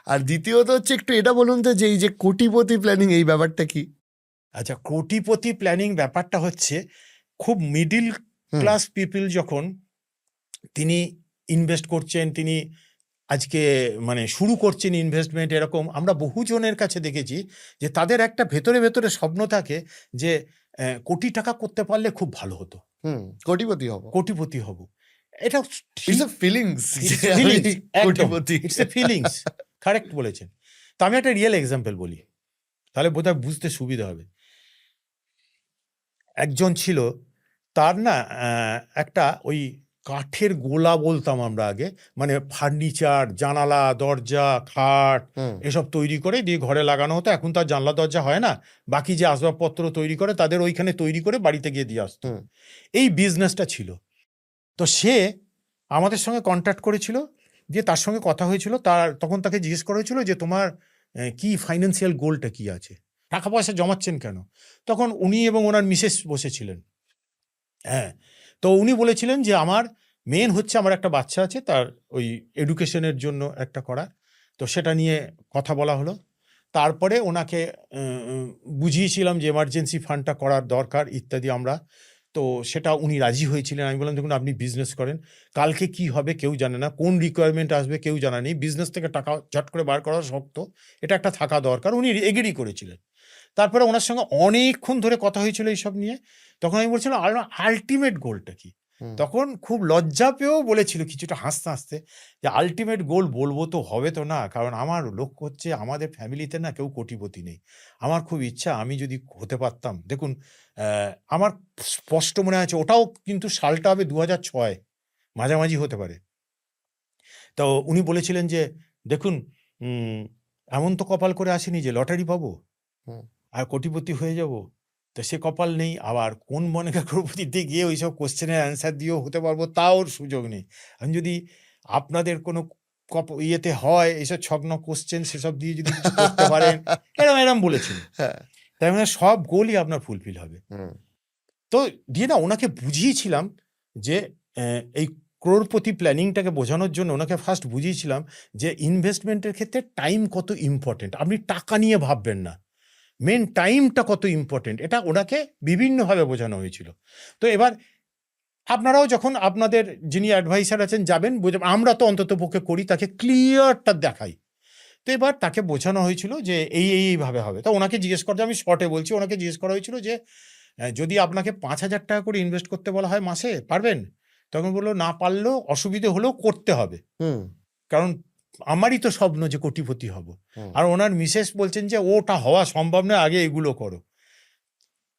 আর দ্বিতীয়ত হচ্ছে একটু এটা বলুন তো যে এই যে কোটিপতি প্ল্যানিং এই ব্যাপারটা কি? আচ্ছা, কোটিপতি প্ল্যানিং ব্যাপারটা হচ্ছে খুব মিডিল হুম। ক্লাস পিপল যখন তিনি ইনভেস্ট করছেন, তিনি আজকে মানে শুরু করছেন ইনভেস্টমেন্ট, এরকম আমরা বহুজনের কাছে দেখেছি যে তাদের একটা ভেতরে ভেতরে স্বপ্ন থাকে যে কোটি টাকা করতে পারলে খুব ভালো হতো, হুম। কোটিপতি হব। কোটিপতি হব। এটা ইটস আ ফিলিংস It's যে feelings, আমি একদম। কোটিপতি। It's a feelings, কারেক্ট বলেছেন। তো আমি একটা রিয়েল এক্সাম্পল বলি, তাহলে বোধহয় বুঝতে সুবিধা হবে। একজন ছিল, তার না একটা ওই কাঠের গোলা বলতাম আমরা আগে, মানে ফার্নিচার, জানালা, দরজা, খাট হুম। এসব তৈরি করে দিয়ে ঘরে লাগানো হতো। এখন তার জানলা দরজা হয় না, বাকি যে আসবাবপত্র তৈরি করে তাদের ওইখানে তৈরি করে বাড়িতে গিয়ে দিয়ে আসতো। হুম। এই বিজনেসটা ছিল। তো সে আমাদের সঙ্গে কন্ট্যাক্ট করেছিল, দিয়ে তার সঙ্গে কথা হয়েছিল। তখন তাকে জিজ্ঞেস করা হয়েছিল যে তোমার কি ফাইন্যান্সিয়াল গোলটা কি আছে, টাকা পয়সা জমাচ্ছেন কেন? তখন উনি এবং ওনার মিসেস বসেছিলেন। হ্যাঁ, তো উনি বলেছিলেন যে আমার মেন হচ্ছে আমার একটা বাচ্চা আছে, তার ওই এডুকেশনের জন্য একটা করা, তো সেটা নিয়ে কথা বলা হলো। তারপরে ওনাকে বুঝিয়েছিলাম যে এমার্জেন্সি ফান্ডটা করার দরকার ইত্যাদি আমরা। তো সেটা উনি রাজি হয়েছিলেন। আমি বললাম দেখুন আপনি বিজনেস করেন, কালকে কি হবে কেউ জানে না, কোন রিকোয়ারমেন্ট আসবে কেউ জানা নেই, বিজনেস থেকে টাকা ঝট করে বার করা শক্ত, এটা একটা থাকা দরকার। উনি এগ্রি করেছিলেন। তারপরে ওনার সঙ্গে অনেকক্ষণ ধরে কথা হয়েছিল এইসব নিয়ে। তখন আমি বলছিলাম আলটিমেট গোলটা কি? হুম, তখন খুব লজ্জা পেয়েও বলেছিল কিছুটা হাসতে হাসতে যে আল্টিমেট গোল বলবো তো হবে তো না, কারণ আমার লক্ষ্য হচ্ছে আমাদের ফ্যামিলিতে না কেউ কোটিপতি নেই। আমার খুব ইচ্ছা আমি যদি হতে পারতাম। দেখুন আমার স্পষ্ট মনে আছে, ওটাও কিন্তু সালটা হবে 2006 মাঝামাঝি হতে পারে। তো উনি বলেছিলেন যে দেখুন, উম, এমন তো কপাল করে আসেনি যে লটারি পাবো হুম, আর কোটিপতি হয়ে যাব। তো সে কপাল নেই, আবার কোন মনেকা করোড়পতিতে গিয়ে ওইসব কোশ্চেনের অ্যান্সার দিয়েও হতে পারবো তাও সুযোগ নেই। আমি যদি আপনাদের কোনো ইয়েতে হয় এইসব ছগ্ন কোশ্চেন সেসব দিয়ে যদি কিছু করতে পারেন, এরম এরম বলেছিল। হ্যাঁ, তাই মানে সব গোলই আপনার ফুলফিল হবে। হুম, তো দিয়ে না ওনাকে বুঝিয়েছিলাম যে এই ক্রোড়পতি প্ল্যানিংটাকে বোঝানোর জন্য ওনাকে ফার্স্ট বুঝিয়েছিলাম যে ইনভেস্টমেন্টের ক্ষেত্রে টাইম কত ইম্পর্টেন্ট। আপনি টাকা নিয়ে ভাববেন না, মেন টাইমটা কত ইম্পর্টেন্ট, এটা ওনাকে বিভিন্নভাবে বোঝানো হয়েছিল। তো এবার আপনারাও যখন আপনাদের যিনি অ্যাডভাইসার আছেন যাবেন, আমরা তো অন্তত পক্ষে করি, তাকে ক্লিয়ারটা দেখাই। তো এবার তাকে বোঝানো হয়েছিল যে এইভাবে হবে। তো ওনাকে জিজ্ঞেস করতে, আমি শর্টে বলছি, ওনাকে জিজ্ঞেস করা হয়েছিল যে যদি আপনাকে 5,000 টাকা করে ইনভেস্ট করতে বলা হয় মাসে, পারবেন? তখন বললো না পারলেও অসুবিধে হলেও করতে হবে, হুম, কারণ আমারই তো স্বপ্ন যে কোটিপতি হব। হুম, আর ওনার মিসেস বলছেন যে ওটা হওয়া সম্ভব নয়, আগে এগুলো করো।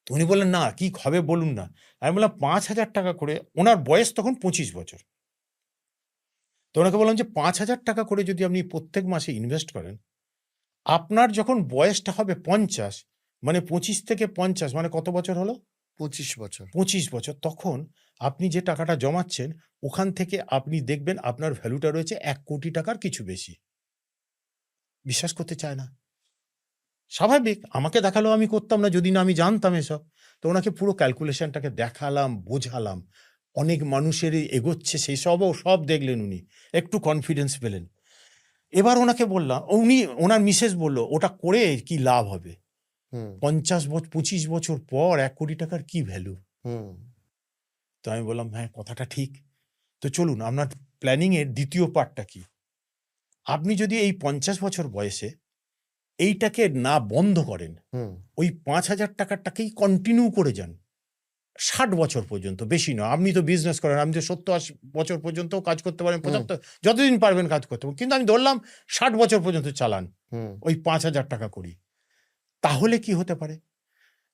তো উনি বললেন না কি হবে বলুন না। আমি বললাম 5,000 টাকা করে, ওনার বয়স তখন 25 বছর। তো ওনাকে বললাম যে 5,000 টাকা করে যদি আপনি প্রত্যেক মাসে ইনভেস্ট করেন, আপনার যখন বয়সটা হবে 50, মানে 25 থেকে 50 মানে কত বছর হলো? 25 বছর। 25 বছর। তখন আপনি যে টাকাটা জমাচ্ছেন ওখান থেকে আপনি দেখবেন আপনার ভ্যালুটা রয়েছে 1 কোটি টাকার কিছু বেশি। বিশ্বাস করতে চায় না। স্বাভাবিক, আমাকে দেখালেও আমি করতাম না যদি না আমি জানতাম এসব। তো ওনাকে পুরো ক্যালকুলেশনটাকে দেখালাম, বোঝালাম। অনেক মানুষের এগোচ্ছে সেসবও সব দেখলেন উনি। একটু কনফিডেন্স পেলেন। এবার ওনাকে বললাম, ওনার মিসেস বলল, "ওটা করে কি লাভ হবে? হুম, 25 বছর পর 1 কোটি টাকার কি ভ্যালু?" হুম, তো আমি বললাম, "হ্যাঁ, কথাটা ঠিক। তো চলুন আপনার প্ল্যানিং এর ২য় পার্টটা কি? আপনি যদি এই ৫০ বছর বয়সে এইটাকে না বন্ধ করেন, হুম, ওই ৫,০০০ টাকাটাকেই কন্টিনিউ করে যান ৬০ বছর পর্যন্ত, বেশি নয়। আপনি তো বিজনেস করেন, আপনি তো ৭০-৮০ বছর পর্যন্তও কাজ করতে পারেন, হুম, ৭৫, যতদিন পারবেন কাজ করতে পারেন। কিন্তু আমি ধরলাম ৬০ বছর পর্যন্ত চালান হুম, ওই ৫,০০০ টাকা করেই। তাহলে কি হতে পারে?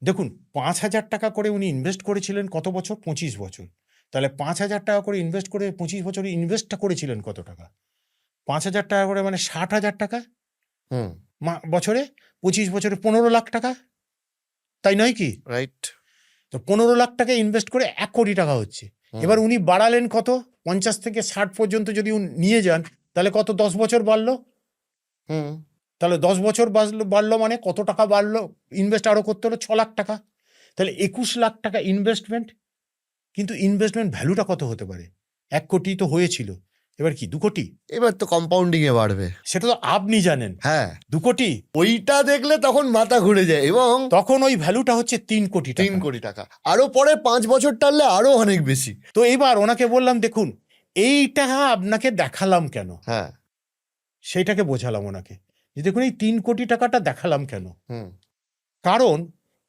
দেখুন ৫,০০০ টাকা করে উনি ইনভেস্ট করেছিলেন কত বছর? ২৫ বছর। তাহলে ৫,০০০ টাকা করে ইনভেস্ট করে ২৫ বছরে ইনভেস্টটা করেছিলেন কত টাকা? ৫,০০০ টাকা করে মানে ৬০,০০০ টাকা হুম, বছরে, ২৫ বছরে ১৫,০০,০০০ টাকা। তাই নয় কি? রাইট। তো ১৫,০০,০০০ টাকা ইনভেস্ট করে ১ কোটি টাকা হচ্ছে। হুম, এবার উনি বাড়ালেন কত? ৫০ থেকে ৬০ পর্যন্ত যদি নিয়ে যান, তাহলে কত ১০ বছর বাড়ল? হুম, তাহলে ১০ বছর বাড়ল মানে কত টাকা বাড়ল? ইনভেস্ট আরো করতে হলো ৬,০০,০০০ টাকা। তাহলে ২১,০০,০০০ টাকা ইনভেস্টমেন্ট। কিন্তু ইনভেস্টমেন্ট ভ্যালুটা কত হতে পারে? ১ কোটি তো হয়েছিল। এবার কি ২ কোটি? এবার তো কম্পাউন্ডিং এ বাড়বে। সেটা তো আপনি জানেন। হ্যাঁ, ২ কোটি? ওইটা দেখলে তখন মাথা ঘুরে যায় এবং তখন ওই ভ্যালুটা হচ্ছে ৩ কোটি ৩ টাকা। কোটি টাকা। আরো পরে ৫ বছর টানলে আরো অনেক বেশি। তো এবার ওনাকে বললাম, দেখুন এইটা আপনাকে দেখালাম কেন? হ্যাঁ, সেইটাকে বোঝালাম ওনাকে। যে দেখুন এই ৩ কোটি টাকাটা দেখালাম কেন? হুম, কারণ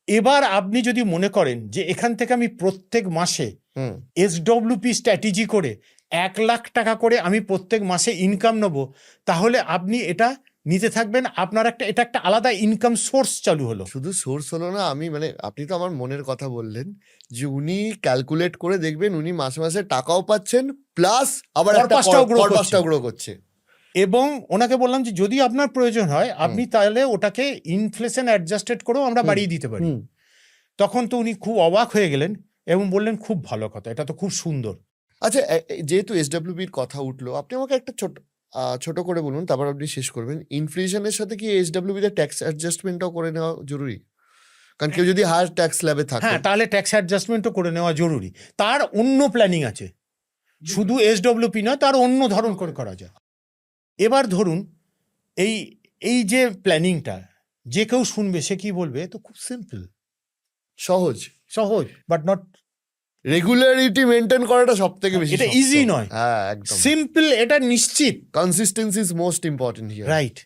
এবার আপনি যদি মনে করেন যে এখান থেকে আমি প্রত্যেক মাসে হুম, SWP স্ট্র্যাটেজি করে ১,০০,০০০ টাকা করে আমি প্রত্যেক মাসে ইনকাম নেব, তাহলে আপনি এটা নিতে থাকবেন। আপনার এটা একটা আলাদা ইনকাম সোর্স চালু হলো। শুধু সোর্স হলো না, আমি মানে আপনি তো আমার মনের কথা বললেন যে উনি ক্যালকুলেট করে দেখবেন উনি মাসে, মাসে টাকাও পাচ্ছেন প্লাস আবার একটা পারপাসটাও গ্রো করছে। পারপাসটাও গ্রো করছে। এবং ওনাকে বললাম যে যদি আপনার প্রয়োজন হয় আপনি তাহলে ওটাকে ইনফ্লেশন অ্যাডজাস্টেড করেও আমরা হুম, বাড়িয়ে দিতে পারি। হুম। তখন তো উনি খুব অবাক হয়ে গেলেন এবং বললেন, খুব ভালো কথা, এটা তো খুব সুন্দর। আচ্ছা, যেহেতু এসডব্লিউবির কথা উঠলো, আপনি আমাকে একটা ছোট করে বলুন, তারপর আপনি শেষ করবেন। ইনফ্লেশনের সাথে কি এসডব্লিউবিতে ট্যাক্স অ্যাডজাস্টমেন্টও করে নেওয়া জরুরি? কারণ কেউ যদি হায়ার ট্যাক্স স্ল্যাবে থাকে। হ্যাঁ, তাহলে ট্যাক্স অ্যাডজাস্টমেন্টও করে নেওয়া জরুরি। তার অন্য প্ল্যানিং আছে, শুধু SWP নয়, তার অন্য ধরন করে করা যায়। এবার ধরুন এই এই যে প্ল্যানিংটা যে কেউ শুনবে সে কি বলবে, তো খুব সিম্পল, সহজ। সহজ, বাট নট রেগুলারিটি মেনটেন করাটা সব থেকে বেশি এটা শক্ত। ইজি নয়। হ্যাঁ, একদম। সিম্পল, এটা নিশ্চিত। Consistency is most important here. Right.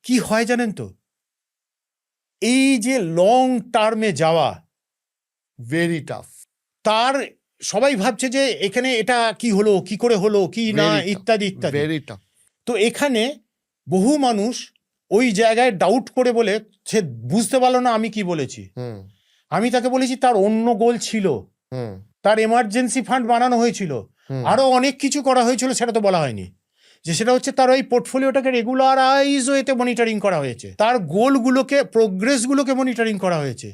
কি হয় জানেন তো, এই যে লং টার্মে যাওয়া, ভেরি টাফ। তার সবাই ভাবছে যে এখানে এটা কি হলো, কি করে হলো, কি না, Very tough, ইত্যাদি ইত্যাদি। very tough. তো এখানে বহু মানুষ ওই জায়গায় ডাউট করে বলে সে বুঝতে পারলো না আমি কি বলেছি। হুম আমি তাকে বলেছি তার অন্য গোল ছিল, হুম তার এমার্জেন্সি ফান্ড বানানো হয়েছিল, হুম আরো অনেক কিছু করা হয়েছিল, সেটা তো বলা হয়নি। যে সেটা হচ্ছে তার ওই পোর্টফোলিওটাকে রেগুলারাইজ ওয়েতে মনিটরিং করা হয়েছে, তার গোলগুলোকে, প্রোগ্রেসগুলোকে মনিটরিং করা হয়েছে,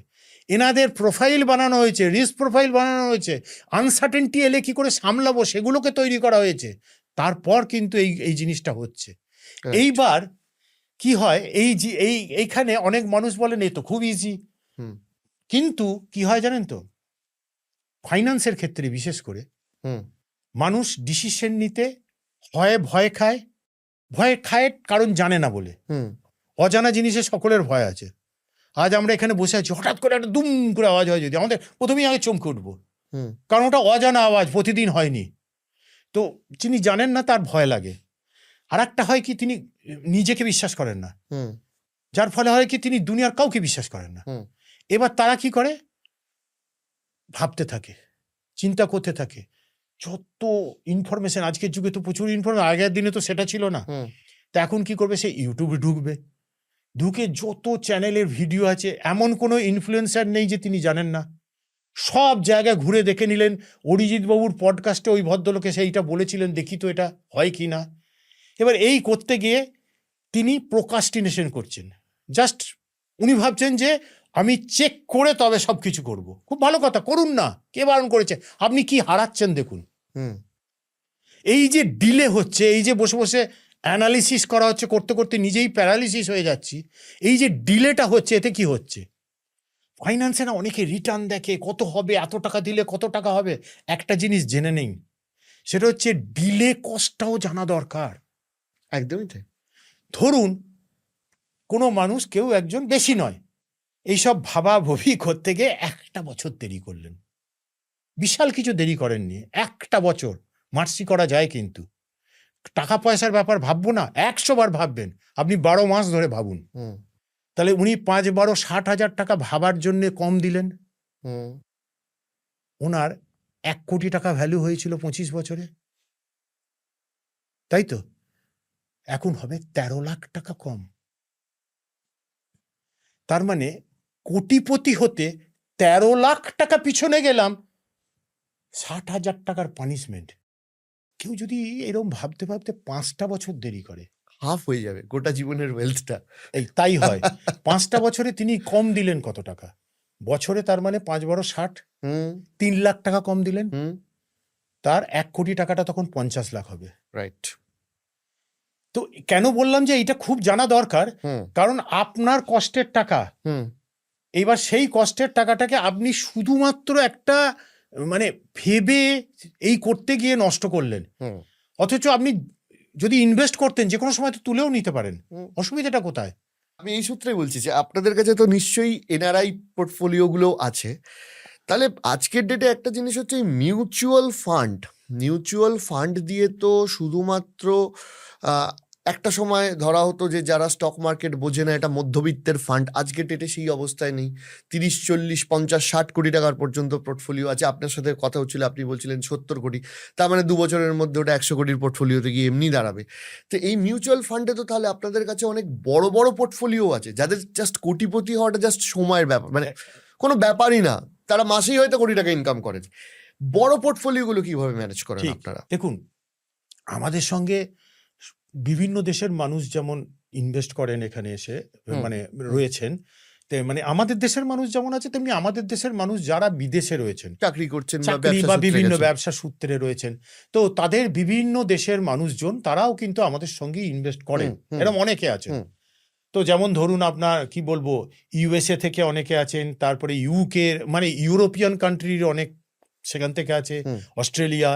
এনাদের প্রোফাইল বানানো হয়েছে, রিস্ক প্রোফাইল বানানো হয়েছে, আনসার্টেনটি এলে কি করে সামলাবো সেগুলোকে তৈরি করা হয়েছে। তারপর কিন্তু এই এই জিনিসটা হচ্ছে। Correct. এইবার কি হয়, এইখানে অনেক মানুষ বলেন এই তো খুব ইজি, হুম কিন্তু কি হয় জানেন তো, ফাইন্যান্সের ক্ষেত্রে বিশেষ করে হুম মানুষ ডিসিশন নিতে হয় ভয় খায় কারণ জানে না বলে। হুম অজানা জিনিসে সকলের ভয় আছে। আজ আমরা এখানে বসে আছি, হঠাৎ করে একটা দুম করে আওয়াজ হয়, যদি আমাদের প্রথমেই আগে চমকে উঠবো, হুম কারণ ওটা অজানা আওয়াজ, প্রতিদিন হয়নি। তো যিনি জানেন না তার ভয় লাগে। আর একটা হয় কি, তিনি নিজেকে বিশ্বাস করেন না, হুম যার ফলে হয় কি তিনি দুনিয়ার কাউকে বিশ্বাস করেন না। হুম এবার তারা কি করে, ভাবতে থাকে, চিন্তা করতে থাকে, যত ইনফরমেশন, আজকের যুগে তো প্রচুর ইনফরমেশন, আগের দিনে তো সেটা ছিল না। হুম তা এখন কি করবে, সে ইউটিউবে ঢুকে যত চ্যানেলের ভিডিও আছে, এমন কোনো ইনফ্লুয়েন্সার নেই যে তিনি জানেন না। সব জায়গায় ঘুরে দেখে নিলেন, অরিজিৎ বাবুর পডকাস্টে ওই ভদ্রলোকে সেইটা বলেছিলেন, দেখি তো এটা হয় কি না। এবার এই করতে গিয়ে তিনি প্রোকাস্টিনেশন করছেন। জাস্ট উনি ভাবছেন যে আমি চেক করে তবে সব কিছু করব। খুব ভালো কথা, করুন না, কে বারণ করেছে? আপনি কি হারাচ্ছেন দেখুন। হুম এই যে ডিলে হচ্ছে, এই যে বসে বসে অ্যানালিসিস করা হচ্ছে, করতে করতে নিজেই প্যারালিসিস হয়ে যাচ্ছি, এই যে ডিলেটা হচ্ছে, এতে কি হচ্ছে, ফাইন্যান্সে না অনেকে রিটার্ন দেখে, কত হবে, এত টাকা দিলে কত টাকা হবে। একটা জিনিস জেনে নেই, সেটা হচ্ছে ডিলে কস্টটাও জানা দরকার। একদমই তাই। ধরুন কোনো মানুষ, কেউ একজন, বেশি নয়, এইসব ভাবাভবি করতে গিয়ে 1টা বছর দেরি করলেন, বিশাল কিছু দেরি করেননি, 1টা বছর মার্সি করা যায়। কিন্তু টাকা পয়সার ব্যাপার ভাববো না, 100 বার ভাববেন, আপনি 12 মাস ধরে ভাবুন, হুম তাহলে উনি 5-12 60,000 টাকা ভাবার জন্য কম দিলেন। হুম ওনার 1 কোটি টাকা ভ্যালু হয়েছিল 25 বছরে, তাই তো? এখন হবে 13 লাখ টাকা কম। তার মানে কোটিপতি হতে 13 লাখ টাকা পিছনে গেলাম, 60,000 টাকার পানিশমেন্ট। কেউ যদি এরকম ভাবতে ভাবতে 5টা বছর দেরি করে, হাফ হয়ে যাবে গোটা জীবনের ওয়েলথটা। এই তাই হয়। 5টা বছরে তিনি কম দিলেন কত টাকা বছরে, তার মানে 5-12 60, হুম 3 লাখ টাকা কম দিলেন। হুম তার 1 কোটি টাকাটা তখন 50 লাখ হবে। রাইট। তো কেন বললাম যে এটা খুব জানা দরকার, হুম কারণ আপনার কষ্টের টাকা, হুম এইবার সেই কষ্টের টাকাটাকে আপনি শুধুমাত্র একটা মানে ভেবে এই করতে গিয়ে নষ্ট করলেন। হুম অথচ আপনি যদি ইনভেস্ট করতেন, যে কোনো সময় তো তুলেও নিতে পারেন, হুম। অসুবিধাটা কোথায়? আমি এই সূত্রে বলছি যে আপনাদের কাছে তো নিশ্চয়ই এনআরআই পোর্টফোলিওগুলো আছে। তাহলে আজকের ডেটে একটা জিনিস হচ্ছে মিউচুয়াল ফান্ড দিয়ে তো শুধুমাত্র একটা সময় ধরা হতো যে যারা স্টক মার্কেট বোঝে না, এটা মধ্যবিত্তের ফান্ড। আজকের ডেটে সেই অবস্থায় নেই। 30, 40, 50, 60 কোটি টাকার পর্যন্ত পোর্টফোলিও আছে। আপনার সাথে কথা হচ্ছিল, আপনি বলছিলেন 70 কোটি, তার মানে 2 বছরের মধ্যে ওটা 100 কোটির পোর্টফোলিওতে গিয়ে এমনি দাঁড়াবে। তো এই মিউচুয়াল ফান্ডে তো তাহলে আপনাদের কাছে অনেক বড় বড় পোর্টফোলিও আছে, যাদের জাস্ট কোটিপতি হওয়াটা জাস্ট সময়ের ব্যাপার, মানে কোনো ব্যাপারই না, তারা মাসেই হয়তো কোটি টাকা ইনকাম করেন। বড় পোর্টফোলিওগুলো কিভাবে ম্যানেজ করেন ঠিক, আপনারা? দেখুন, আমাদের সঙ্গে বিভিন্ন দেশের মানুষ যেমন ইনভেস্ট করেন এখানে এসে, হুম, মানে রয়েছেন, মানে আমাদের দেশের মানুষ যেমন আছে, তেমনি আমাদের দেশের মানুষ যারা বিদেশে রয়েছেন, চাকরি করছেন বা চাকরি ব্যবসা বা সূত্রে বিভিন্ন গেছেন। ব্যবসা সূত্রে রয়েছেন, তো তাদের বিভিন্ন দেশের মানুষজন তারাও কিন্তু আমাদের সঙ্গে ইনভেস্ট করেন। হুম, হুম, এরকম অনেকে আছেন। হুম, তো যেমন ধরুন আপনার কি বলবো, ইউএসএ থেকে অনেকে আছেন, তারপরে ইউকে মানে ইউরোপিয়ান কান্ট্রির অনেক সেখান থেকে আছে, হুম, অস্ট্রেলিয়া,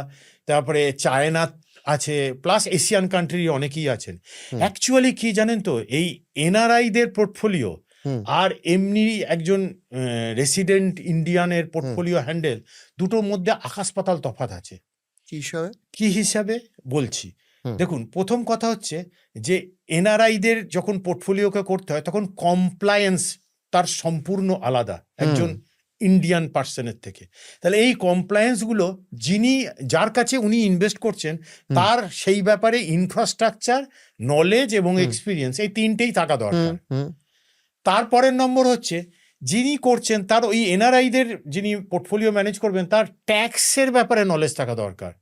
তারপরে চায়না আছে, প্লাস এশিয়ান কান্ট্রির অনেকেই আছেন। হুম, অ্যাকচুয়ালি কি জানেন তো, এই এনআরআইদের পোর্টফোলিও হুম, আর এমনি একজন রেসিডেন্ট ইন্ডিয়ানের হুম। পোর্টফোলিও হ্যান্ডেল, দুটোর মধ্যে আকাশ পাতাল তফাৎ আছে। কি হিসাবে? কি হিসাবে বলছি, হুম, দেখুন, প্রথম কথা হচ্ছে যে এনআরআইদের যখন পোর্টফোলিওকে করতে হয়, তখন কমপ্লায়েন্স তার সম্পূর্ণ আলাদা। হুম, একজন ইন্ডিয়ান পার্সনের থেকে। তাহলে এই কমপ্লায়েন্সগুলো যার কাছে উনি ইনভেস্ট করছেন হুম। তার সেই ব্যাপারে ইনফ্রাস্ট্রাকচার, নলেজ এবং হুম। এক্সপিরিয়েন্স এই তিনটেই থাকা হুম, দরকার। হুম, তারপরের নম্বর হচ্ছে যিনি করছেন তার ওই এনআরআইদের যিনি পোর্টফোলিও ম্যানেজ করবেন তার ট্যাক্সের ব্যাপারে নলেজ থাকা দরকার,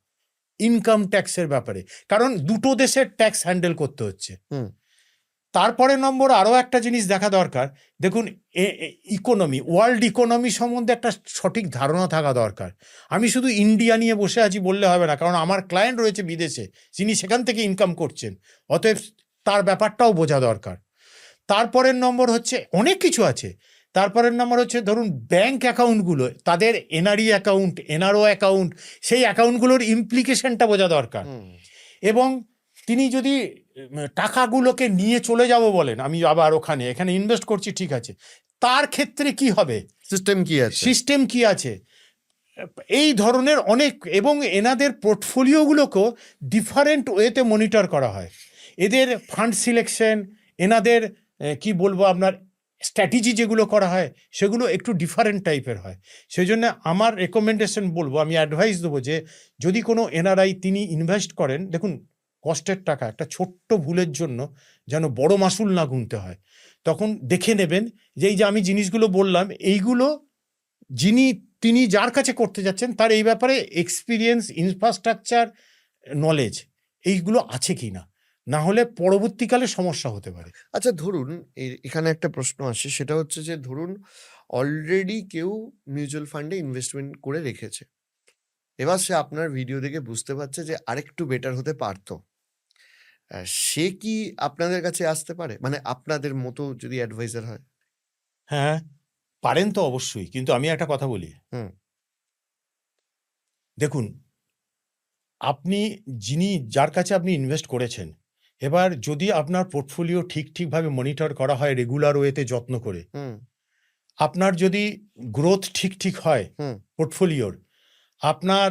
ইনকাম ট্যাক্সের ব্যাপারে, কারণ দুটো দেশের ট্যাক্স হ্যান্ডেল করতে হচ্ছে। হুম, তারপরের নম্বর আরও একটা জিনিস দেখা দরকার, দেখুন ইকোনমি, ওয়ার্ল্ড ইকোনমি সম্বন্ধে একটা সঠিক ধারণা থাকা দরকার। আমি শুধু ইন্ডিয়া নিয়ে বসে আছি বললে হবে না, কারণ আমার ক্লায়েন্ট রয়েছে বিদেশে, যিনি সেখান থেকে ইনকাম করছেন, অতএব তার ব্যাপারটাও বোঝা দরকার। তারপরের নম্বর হচ্ছে অনেক কিছু আছে। তারপরের নম্বর হচ্ছে ধরুন ব্যাংক অ্যাকাউন্টগুলো, তাদের এনআরই অ্যাকাউন্ট, এনআরও অ্যাকাউন্ট, সেই অ্যাকাউন্টগুলোর ইমপ্লিকেশনটা বোঝা দরকার। হুম। এবং তিনি যদি টাকাগুলোকে নিয়ে চলে যাব বলেন, আমি আবার এখানে ইনভেস্ট করছি, ঠিক আছে, তার ক্ষেত্রে কি হবে, সিস্টেম কি আছে? সিস্টেম কি আছে, এই ধরনের অনেক, এবং এনাদের পোর্টফোলিওগুলোকেও ডিফারেন্ট ওয়েতে মনিটর করা হয়। এদের ফান্ড সিলেকশন, এনাদের কি বলবো আপনার স্ট্র্যাটেজি যেগুলো করা হয় সেগুলো একটু ডিফারেন্ট টাইপের হয়। সেই জন্য আমার রেকমেন্ডেশন বলবো, আমি অ্যাডভাইস দেবো যে যদি কোনো এনআরআই তিনি ইনভেস্ট করেন, দেখুন কষ্টের টাকা, একটা ছোট্ট ভুলের জন্য যেন বড় মাসুল না গুনতে হয়। তখন দেখে নেবেন যে এই যে আমি জিনিসগুলো বললাম, এইগুলো তিনি যার কাছে করতে যাচ্ছেন তার এই ব্যাপারে এক্সপিরিয়েন্স, ইনফ্রাস্ট্রাকচার, নলেজ এইগুলো আছে কি না, না হলে পরবর্তীকালে সমস্যা হতে পারে। আচ্ছা, ধরুন এখানে একটা প্রশ্ন আসে, সেটা হচ্ছে যে ধরুন অলরেডি কেউ মিউচুয়াল ফান্ডে ইনভেস্টমেন্ট করে রেখেছে, এবার সে আপনার ভিডিও দেখে বুঝতে পারছে যে আরেকটু বেটার হতে পারতো, সে কি আপনাদের কাছে আসতে পারে, মানে আপনাদের মতো যদি অ্যাডভাইজার হয়? হ্যাঁ, পারেন তো অবশ্যই, কিন্তু আমি একটা কথা বলি। হুম। দেখুন, যার কাছে আপনি ইনভেস্ট করেছেন, এবার যদি আপনার পোর্টফোলিও ঠিকভাবে মনিটর করা হয়, রেগুলার ওয়েতে যত্ন করে, হুম। আপনার যদি গ্রোথ ঠিক হয় হুম। পোর্টফোলিওর, আপনার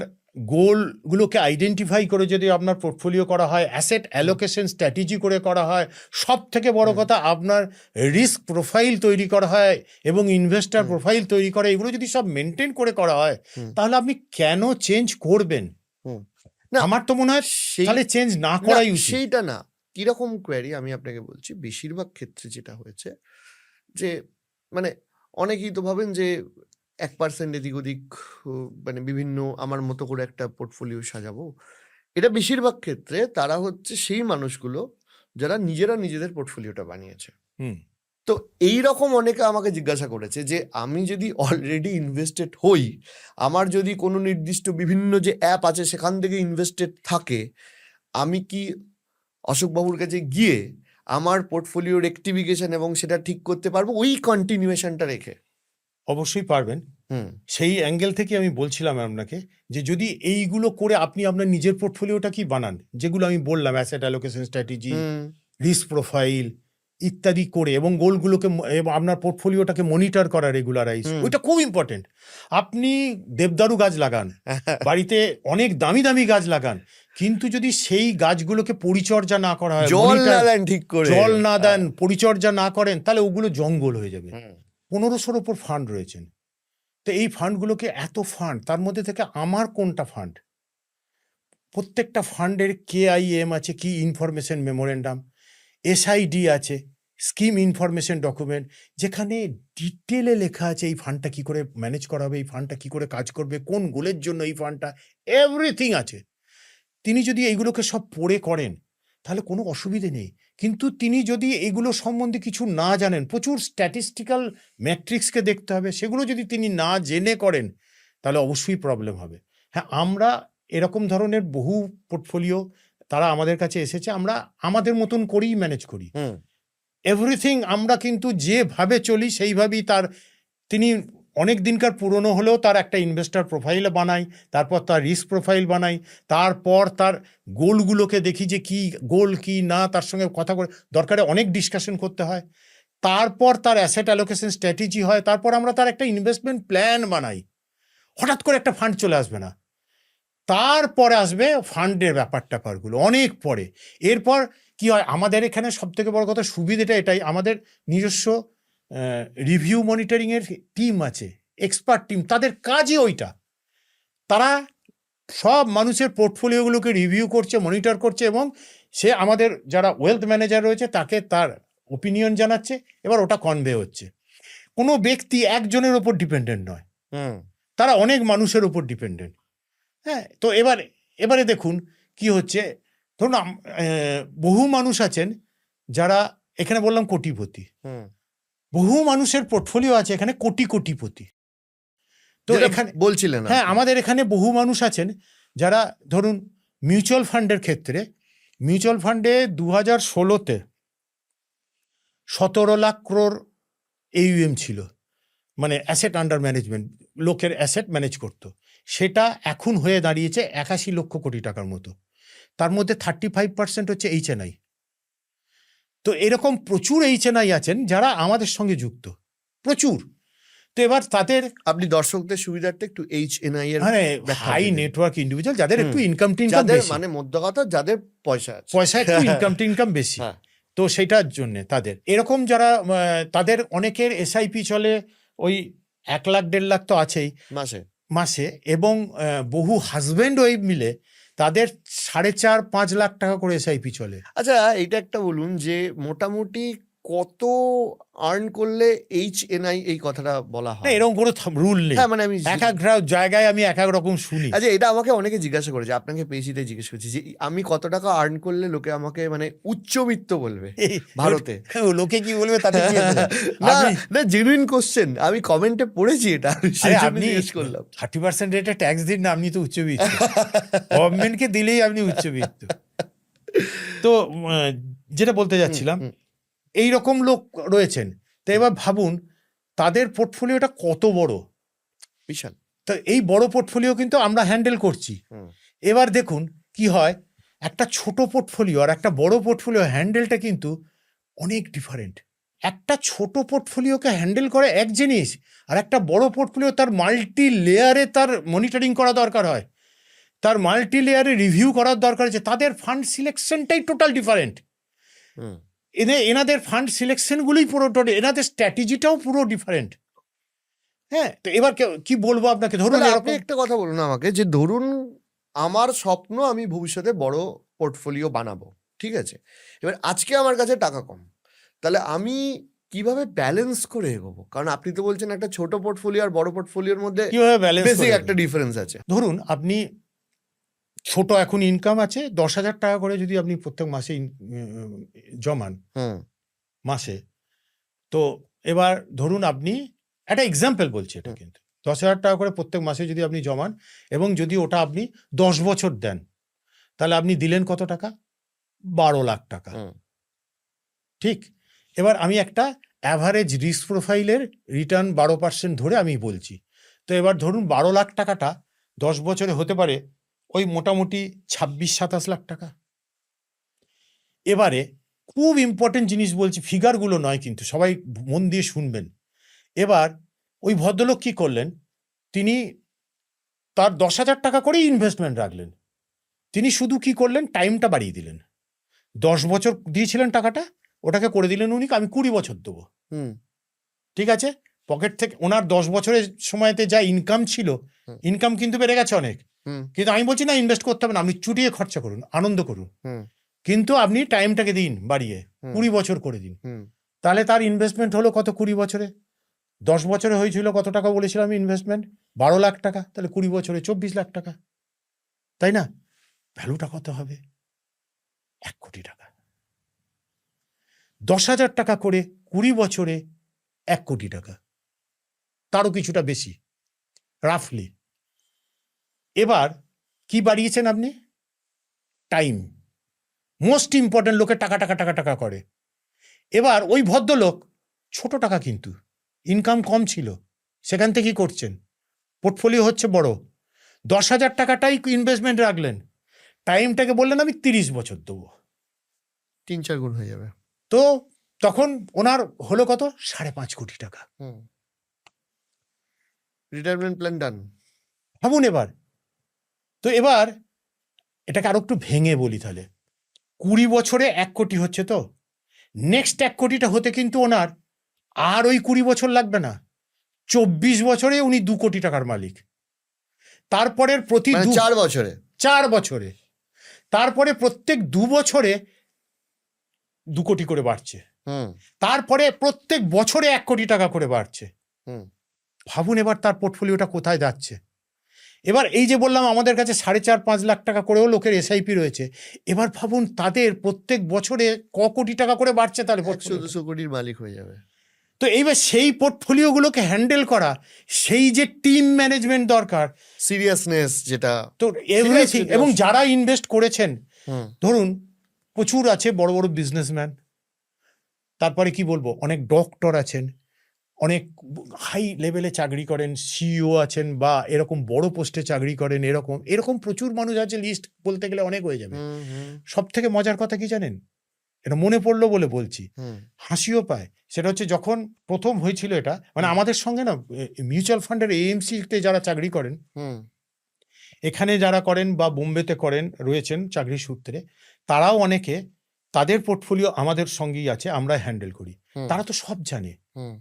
গোলগুলোকে আইডেন্টিফাই করে যদি আপনার পোর্টফোলিও করা হয়, অ্যাসেট অ্যালোকেশন স্ট্র্যাটেজি করে করা হয়, সব থেকে বড় কথা আপনার রিস্ক প্রোফাইল তৈরি করা হয় এবং ইনভেস্টার হুম। প্রোফাইল তৈরি করা, এগুলো যদি সব মেনটেন করে করা হয়, হুম। তাহলে আপনি কেন চেঞ্জ করবেন? হুম। না, আমার তো মনে হয় সেই তাহলে চেঞ্জ না না, করাই উচিত। সেইটা না। কিরকম কোয়ারি আমি আপনাকে বলছি, বেশিরভাগ ক্ষেত্রে যেটা হয়েছে যে মানে অনেকেই তো ভাবেন যে 1% এদিক ওদিক, মানে বিভিন্ন আমার মতো করে একটা পোর্টফোলিও সাজাবো। এটা বেশিরভাগ ক্ষেত্রে তারা হচ্ছে সেই মানুষগুলো যারা নিজেরা নিজেদের পোর্টফোলিওটা বানিয়েছে। হুম, তো এইরকম অনেকে আমাকে জিজ্ঞাসা করেছে যে আমি যদি অলরেডি ইনভেস্টেড হই, আমার যদি কোনো নির্দিষ্ট বিভিন্ন যে অ্যাপ আছে সেখান থেকে ইনভেস্টেড থাকে, আমি কি অশোকবাবুর কাছে গিয়ে আমার পোর্টফোলিও রেকটিফিকেশন এবং সেটা ঠিক করতে পারবো ওই কন্টিনিউয়েশনটা রেখে? অবশ্যই পারবেন। হুম। সেই অ্যাঙ্গেল থেকে আমি বলছিলাম আপনাকে যে যদি এইগুলো করে আপনি আপনার নিজের পোর্টফোলিওটা কি বানান, যেগুলো আমি বললাম, অ্যাসেট অ্যালোকেশন স্ট্র্যাটেজি, হুম। রিস্ক প্রোফাইল ইত্যাদি করে, এবং গোলগুলোকে এবং আপনার পোর্টফোলিওটাকে মনিটর করা, রেগুলারাইজ, হুম। ওইটা খুব ইম্পর্টেন্ট। আপনি দেবদারু গাছ লাগান, বাড়িতে অনেক দামি দামি গাছ লাগান, কিন্তু যদি সেই গাছগুলোকে পরিচর্যা না করা হয়, জল না দেন ঠিক করে, জল না দেন, পরিচর্যা না করেন, তাহলে ওগুলো জঙ্গল হয়ে যাবে। হুম। 1500-র ওপর ফান্ড রয়েছেন, তো এই ফান্ডগুলোকে, এত ফান্ড, তার মধ্যে থেকে আমার কোনটা ফান্ড? প্রত্যেকটা ফান্ডের KIM আছে, কি ইনফরমেশন মেমোরেন্ডাম, SID আছে, স্কিম ইনফরমেশন ডকুমেন্ট, যেখানে ডিটেলে লেখা আছে এই ফান্ডটা কি করে ম্যানেজ করা হবে, এই ফান্ডটা কি করে কাজ করবে, কোন গোলের জন্য এই ফান্ডটা, এভরিথিং আছে। তিনি যদি এইগুলোকে সব পড়ে করেন তাহলে কোনো অসুবিধে নেই, কিন্তু তিনি যদি এগুলো সম্বন্ধে কিছু না জানেন, প্রচুর স্ট্যাটিস্টিক্যাল ম্যাট্রিক্সকে দেখতে হবে, সেগুলো যদি তিনি না জেনে করেন তাহলে অবশ্যই প্রবলেম হবে। হ্যাঁ, আমরা এরকম ধরনের বহু পোর্টফোলিও, তারা আমাদের কাছে এসেছে, আমরা আমাদের মতন করেই ম্যানেজ করি হুম। এভরিথিং। আমরা কিন্তু যেভাবে চলি সেইভাবেই তিনি অনেক দিনকার পুরনো হলেও তার একটা ইনভেস্টার প্রোফাইল বানাই, তারপর তার রিস্ক প্রোফাইল বানাই, তারপর তার গোলগুলোকে দেখি যে কি গোল কি না, তার সঙ্গে কথা করে দরকারে অনেক ডিসকাশন করতে হয়, তারপর তার অ্যাসেট অ্যালোকেশন স্ট্র্যাটেজি হয়, তারপর আমরা তার একটা ইনভেস্টমেন্ট প্ল্যান বানাই। হঠাৎ করে একটা ফান্ড চলে আসবে না, তারপরে আসবে ফান্ডের ব্যাপারগুলো অনেক পরে। এরপর কি হয়, আমাদের এখানে সব থেকে বড় কথা সুবিধাটা এটাই, আমাদের নিজস্ব রিভিউ মনিটরিংয়ের টিম আছে, এক্সপার্ট টিম, তাদের কাজই ওইটা। তারা সব মানুষের পোর্টফোলিওগুলোকে রিভিউ করছে, মনিটর করছে, এবং সে আমাদের যারা ওয়েলথ ম্যানেজার রয়েছে তাকে তার ওপিনিয়ন জানাচ্ছে, এবার ওটা কনভে হচ্ছে। কোনো ব্যক্তি একজনের ওপর ডিপেন্ডেন্ট নয়, হুম তারা অনেক মানুষের ওপর ডিপেন্ডেন্ট। হ্যাঁ, তো এবারে দেখুন কি হচ্ছে। ধরুন বহু মানুষ আছেন যারা, এখানে বললাম কোটিপতি, হুম বহু মানুষের পোর্টফোলিও আছে এখানে কোটি কোটিপতি। তো যেটা এখানে বলছিলেন হ্যাঁ, আপনি। আমাদের এখানে বহু মানুষ আছেন যারা ধরুন মিউচুয়াল ফান্ডের ক্ষেত্রে, মিউচুয়াল ফান্ডে 2016-তে 17 লাখ ক্রোড় AUM ছিল, মানে অ্যাসেট আন্ডার ম্যানেজমেন্ট, লোকের অ্যাসেট ম্যানেজ করতো। সেটা এখন হয়ে দাঁড়িয়েছে 81 লক্ষ কোটি টাকার মতো। তার মধ্যে 35% হচ্ছে HNI। তো এরকম প্রচুর HNI আছেন যারা আমাদের সঙ্গে যুক্ত, প্রচুর। তো এবার তাদের আপনি দর্শকদের সুবিধার্থে একটু HNI এর মানে ব্যাখ্যা হাই দিলেন। নেটওয়ার্ক ইন্ডিভিজুয়াল, যাদের একটু হুম। ইনকাম টিনকাম যাদের বেশি, মানে মধ্য কথা যাদের পয়সা আছে, পয়সা একটু ইনকাম টিনকাম বেশি, হ্যাঁ তো সেটার জন্য তাদের এরকম যারা তাদের অনেকের SIP চলে ওই 1 লাখ 1.5 লাখ তো আছেই মাসে। মাসে, এবং বহু হাজব্যান্ড ওয়াইফ মিলে তাদের 4.5-5 লাখ টাকা করে SIP চলে। আচ্ছা এটা একটা বলুন যে মোটামুটি কত আর্ন করলে HNI এই কথাটা বলা না, হয়? এরকম কোনো রুল নেই, হ্যাঁ মানে আমি এক এক জায়গায় আমি এক এক রকম শুনি। আচ্ছা এটা আমাকে অনেকে জিজ্ঞাসা করেছে, আপনাকে পেয়েছি তাই জিজ্ঞেস করছি যে আমি কত টাকা আর্ন করলে লোকে আমাকে মানে উচ্চবিত্ত বলবে এই ভারতে? লোকে কি বলবে তাতে কি আছে? না আপনি- না জেনুইন কোশ্চেন, আমি কমেন্টে পড়েছি এটা, সেই আরে জন্য আপনি জিজ্ঞেস করলাম। 30% রেটে ট্যাক্স দিন না, আপনি তো উচ্চবিত্ত। গভর্নমেন্টকে দিলেই আপনি উচ্চবিত্ত। তো যেটা বলতে যাচ্ছিলাম, হুম, এই রকম লোক রয়েছেন। তো এবার ভাবুন তাদের পোর্টফোলিওটা কত বড়। বিশাল। তো এই বড় পোর্টফোলিও কিন্তু আমরা হ্যান্ডেল করছি। হুম, এবার দেখুন কি হয়, একটা ছোট পোর্টফোলিও আর একটা বড় পোর্টফোলিও হ্যান্ডেলটা কিন্তু অনেক ডিফারেন্ট। একটা ছোট পোর্টফোলিওকে হ্যান্ডেল করে এক জিনিস, আর একটা বড় পোর্টফোলিও তার মাল্টি লেয়ারে তার মনিটরিং করা দরকার হয়, তার মাল্টি লেয়ারে রিভিউ করার দরকার আছে। তাদের ফান্ড সিলেকশনটাই টোটাল ডিফারেন্ট। হুম। এনাদের ফান্ড সিলেকশনগুলোই পুরো এনাদের স্ট্র্যাটেজিটাও পুরো ডিফারেন্ট। হ্যাঁ, তো এবার কি বলবো আপনাকে, ধরুন তাহলে আপনি এরকম একটা কথা বলুন আমাকে যে ধরুন আমার স্বপ্ন আমি ভবিষ্যতে বড় পোর্টফোলিও বানাবো, ঠিক আছে, এবার আজকে আমার কাছে টাকা কম, তাহলে আমি কিভাবে ব্যালেন্স করে এগোবো? কারণ আপনি তো বলছেন একটা ছোট পোর্টফোলিও আর বড় পোর্টফোলিওর মধ্যে কিভাবে ব্যালেন্স বেসিক একটা ডিফারেন্স আছে। ধরুন আপনি ছোট এখন ইনকাম আছে 10,000 টাকা করে, যদি আপনি প্রত্যেক মাসে জমান হুম মাসে, তো এবার ধরুন আপনি একটা এক্সাম্পল বলছি, এটা কিন্তু 10,000 টাকা করে প্রত্যেক মাসে যদি আপনি জমান, এবং যদি ওটা আপনি 10 বছর দেন, তাহলে আপনি দিলেন কত টাকা? 12 লাখ টাকা। হুম ঠিক, এবার আমি একটা অ্যাভারেজ রিস্ক প্রোফাইলের রিটার্ন 12% ধরে আমি বলছি। তো এবার ধরুন 12 লাখ টাকাটা 10 বছরে হতে পারে ওই মোটামুটি 26-27 লাখ টাকা। এবারে খুব ইম্পর্টেন্ট জিনিস বলছি, ফিগারগুলো নয় কিন্তু, সবাই মন দিয়ে শুনবেন। এবার ওই ভদ্রলোক কি করলেন, তিনি তার 10,000 টাকা করেই ইনভেস্টমেন্ট রাখলেন। তিনি শুধু কি করলেন, টাইমটা বাড়িয়ে দিলেন। 10 বছর দিয়েছিলেন টাকাটা, ওটাকে করে দিলেন উনি আমি 20 বছর দেবো। হুম ঠিক আছে, পকেট থেকে ওনার 10 বছরের সময়তে যা ইনকাম ছিল, হুম। ইনকাম কিন্তু বেড়ে গেছে অনেক। হুম কিন্তু আমি বলছি না ইনভেস্ট করতে হবে না, আপনি চুটিয়ে খরচা করুন, আনন্দ করুন, হুম কিন্তু আপনি টাইমটাকে দিন বাড়িয়ে, 20 বছর করে দিন। হুম তাহলে তার ইনভেস্টমেন্ট হলো কত 20 বছরে? 10 বছরে হয়েছিল কত টাকা বলেছিলাম ইনভেস্টমেন্ট? 12 লাখ টাকা। তাহলে 20 বছরে 24 লাখ টাকা, তাই না? ভ্যালুটা কত হবে? 1 কোটি টাকা। 10,000 টাকা করে 20 বছরে 1 কোটি টাকা, তারও কিছুটা বেশি রাফলি। এবার কি বাড়িয়েছেন আপনি? টাইম। মোস্ট ইম্পর্টেন্ট, লোকে টাকা টাকা টাকা টাকা করে। এবার ওই ভদ্রলোক ছোট টাকা, কিন্তু ইনকাম কম ছিল, সেখান থেকে কি করছেন, পোর্টফোলিও হচ্ছে বড়। 10,000 টাকাটাই ইনভেস্টমেন্ট রাখলেন, টাইমটাকে বললেন আমি 30 বছর দেবো। 3-4 গুণ হয়ে যাবে। তো তখন ওনার হলো কত? 5.5 কোটি টাকা। হুম রিটায়ারমেন্ট প্ল্যান ডান। ভাবুন এবার। তো এবার এটাকে আরো একটু ভেঙে বলি তাহলে, 20 বছরে 1 কোটি হচ্ছে, তো নেক্সট 1 কোটিটা হতে কিন্তু ওনার আর ওই 20 বছর লাগবে না, 24 বছরে উনি 2 কোটি টাকার মালিক। তারপরের প্রতি মানে 4 বছরে 4 বছরে, তারপরে প্রত্যেক 2 বছরে 2 কোটি করে বাড়ছে, হুম তারপরে প্রত্যেক বছরে 1 কোটি টাকা করে বাড়ছে। হুম ভাবুন এবার তার পোর্টফোলিওটা কোথায় যাচ্ছে। এবার এই যে বললাম আমাদের কাছে 4.5-5 লাখ টাকা করেও লোকের এসআইপি রয়েছে, এবার ভাবুন তাদের প্রত্যেক বছরে কোটি টাকা করে বাড়ছে তার 100-200 কোটির মালিক হয়ে যাবে। তো এইবার সেই পোর্টফোলিওগুলোকে হ্যান্ডেল করা, সেই যে টিম ম্যানেজমেন্ট দরকার, সিরিয়াসনেস যেটা তো এভরিথিং, Seriously, এবং যারা ইনভেস্ট করেছেন, হুম ধরুন প্রচুর আছে বড় বড় বিজনেসম্যান, তারপরে কি বলবো, অনেক ডক্টর আছেন, অনেক হাই লেভেলে চাকরি করেন, সিইও আছেন, বা এরকম বড় পোস্টে চাকরি করেন, এরকম এরকম প্রচুর মানুষ আছে, লিস্ট বলতে গেলে অনেক হয়ে যাবে। হুম হুম সব থেকে মজার কথা কি জানেন, এটা মনে পড়লো বলে বলছি, হুম হাসিও পায়। সেটা হচ্ছে যখন প্রথম হয়েছিল এটা, মানে আমাদের সঙ্গে না মিউচুয়াল ফান্ডের এএমসিতে যারা চাকরি করেন, হুম এখানে যারা করেন বা বোম্বেতে করেন রয়েছেন চাকরির সূত্রে, তারাও অনেকে তাদের পোর্টফোলিও আমাদের সঙ্গেই আছে, আমরা হ্যান্ডেল করি। হুম তারা তো সব জানে, হুম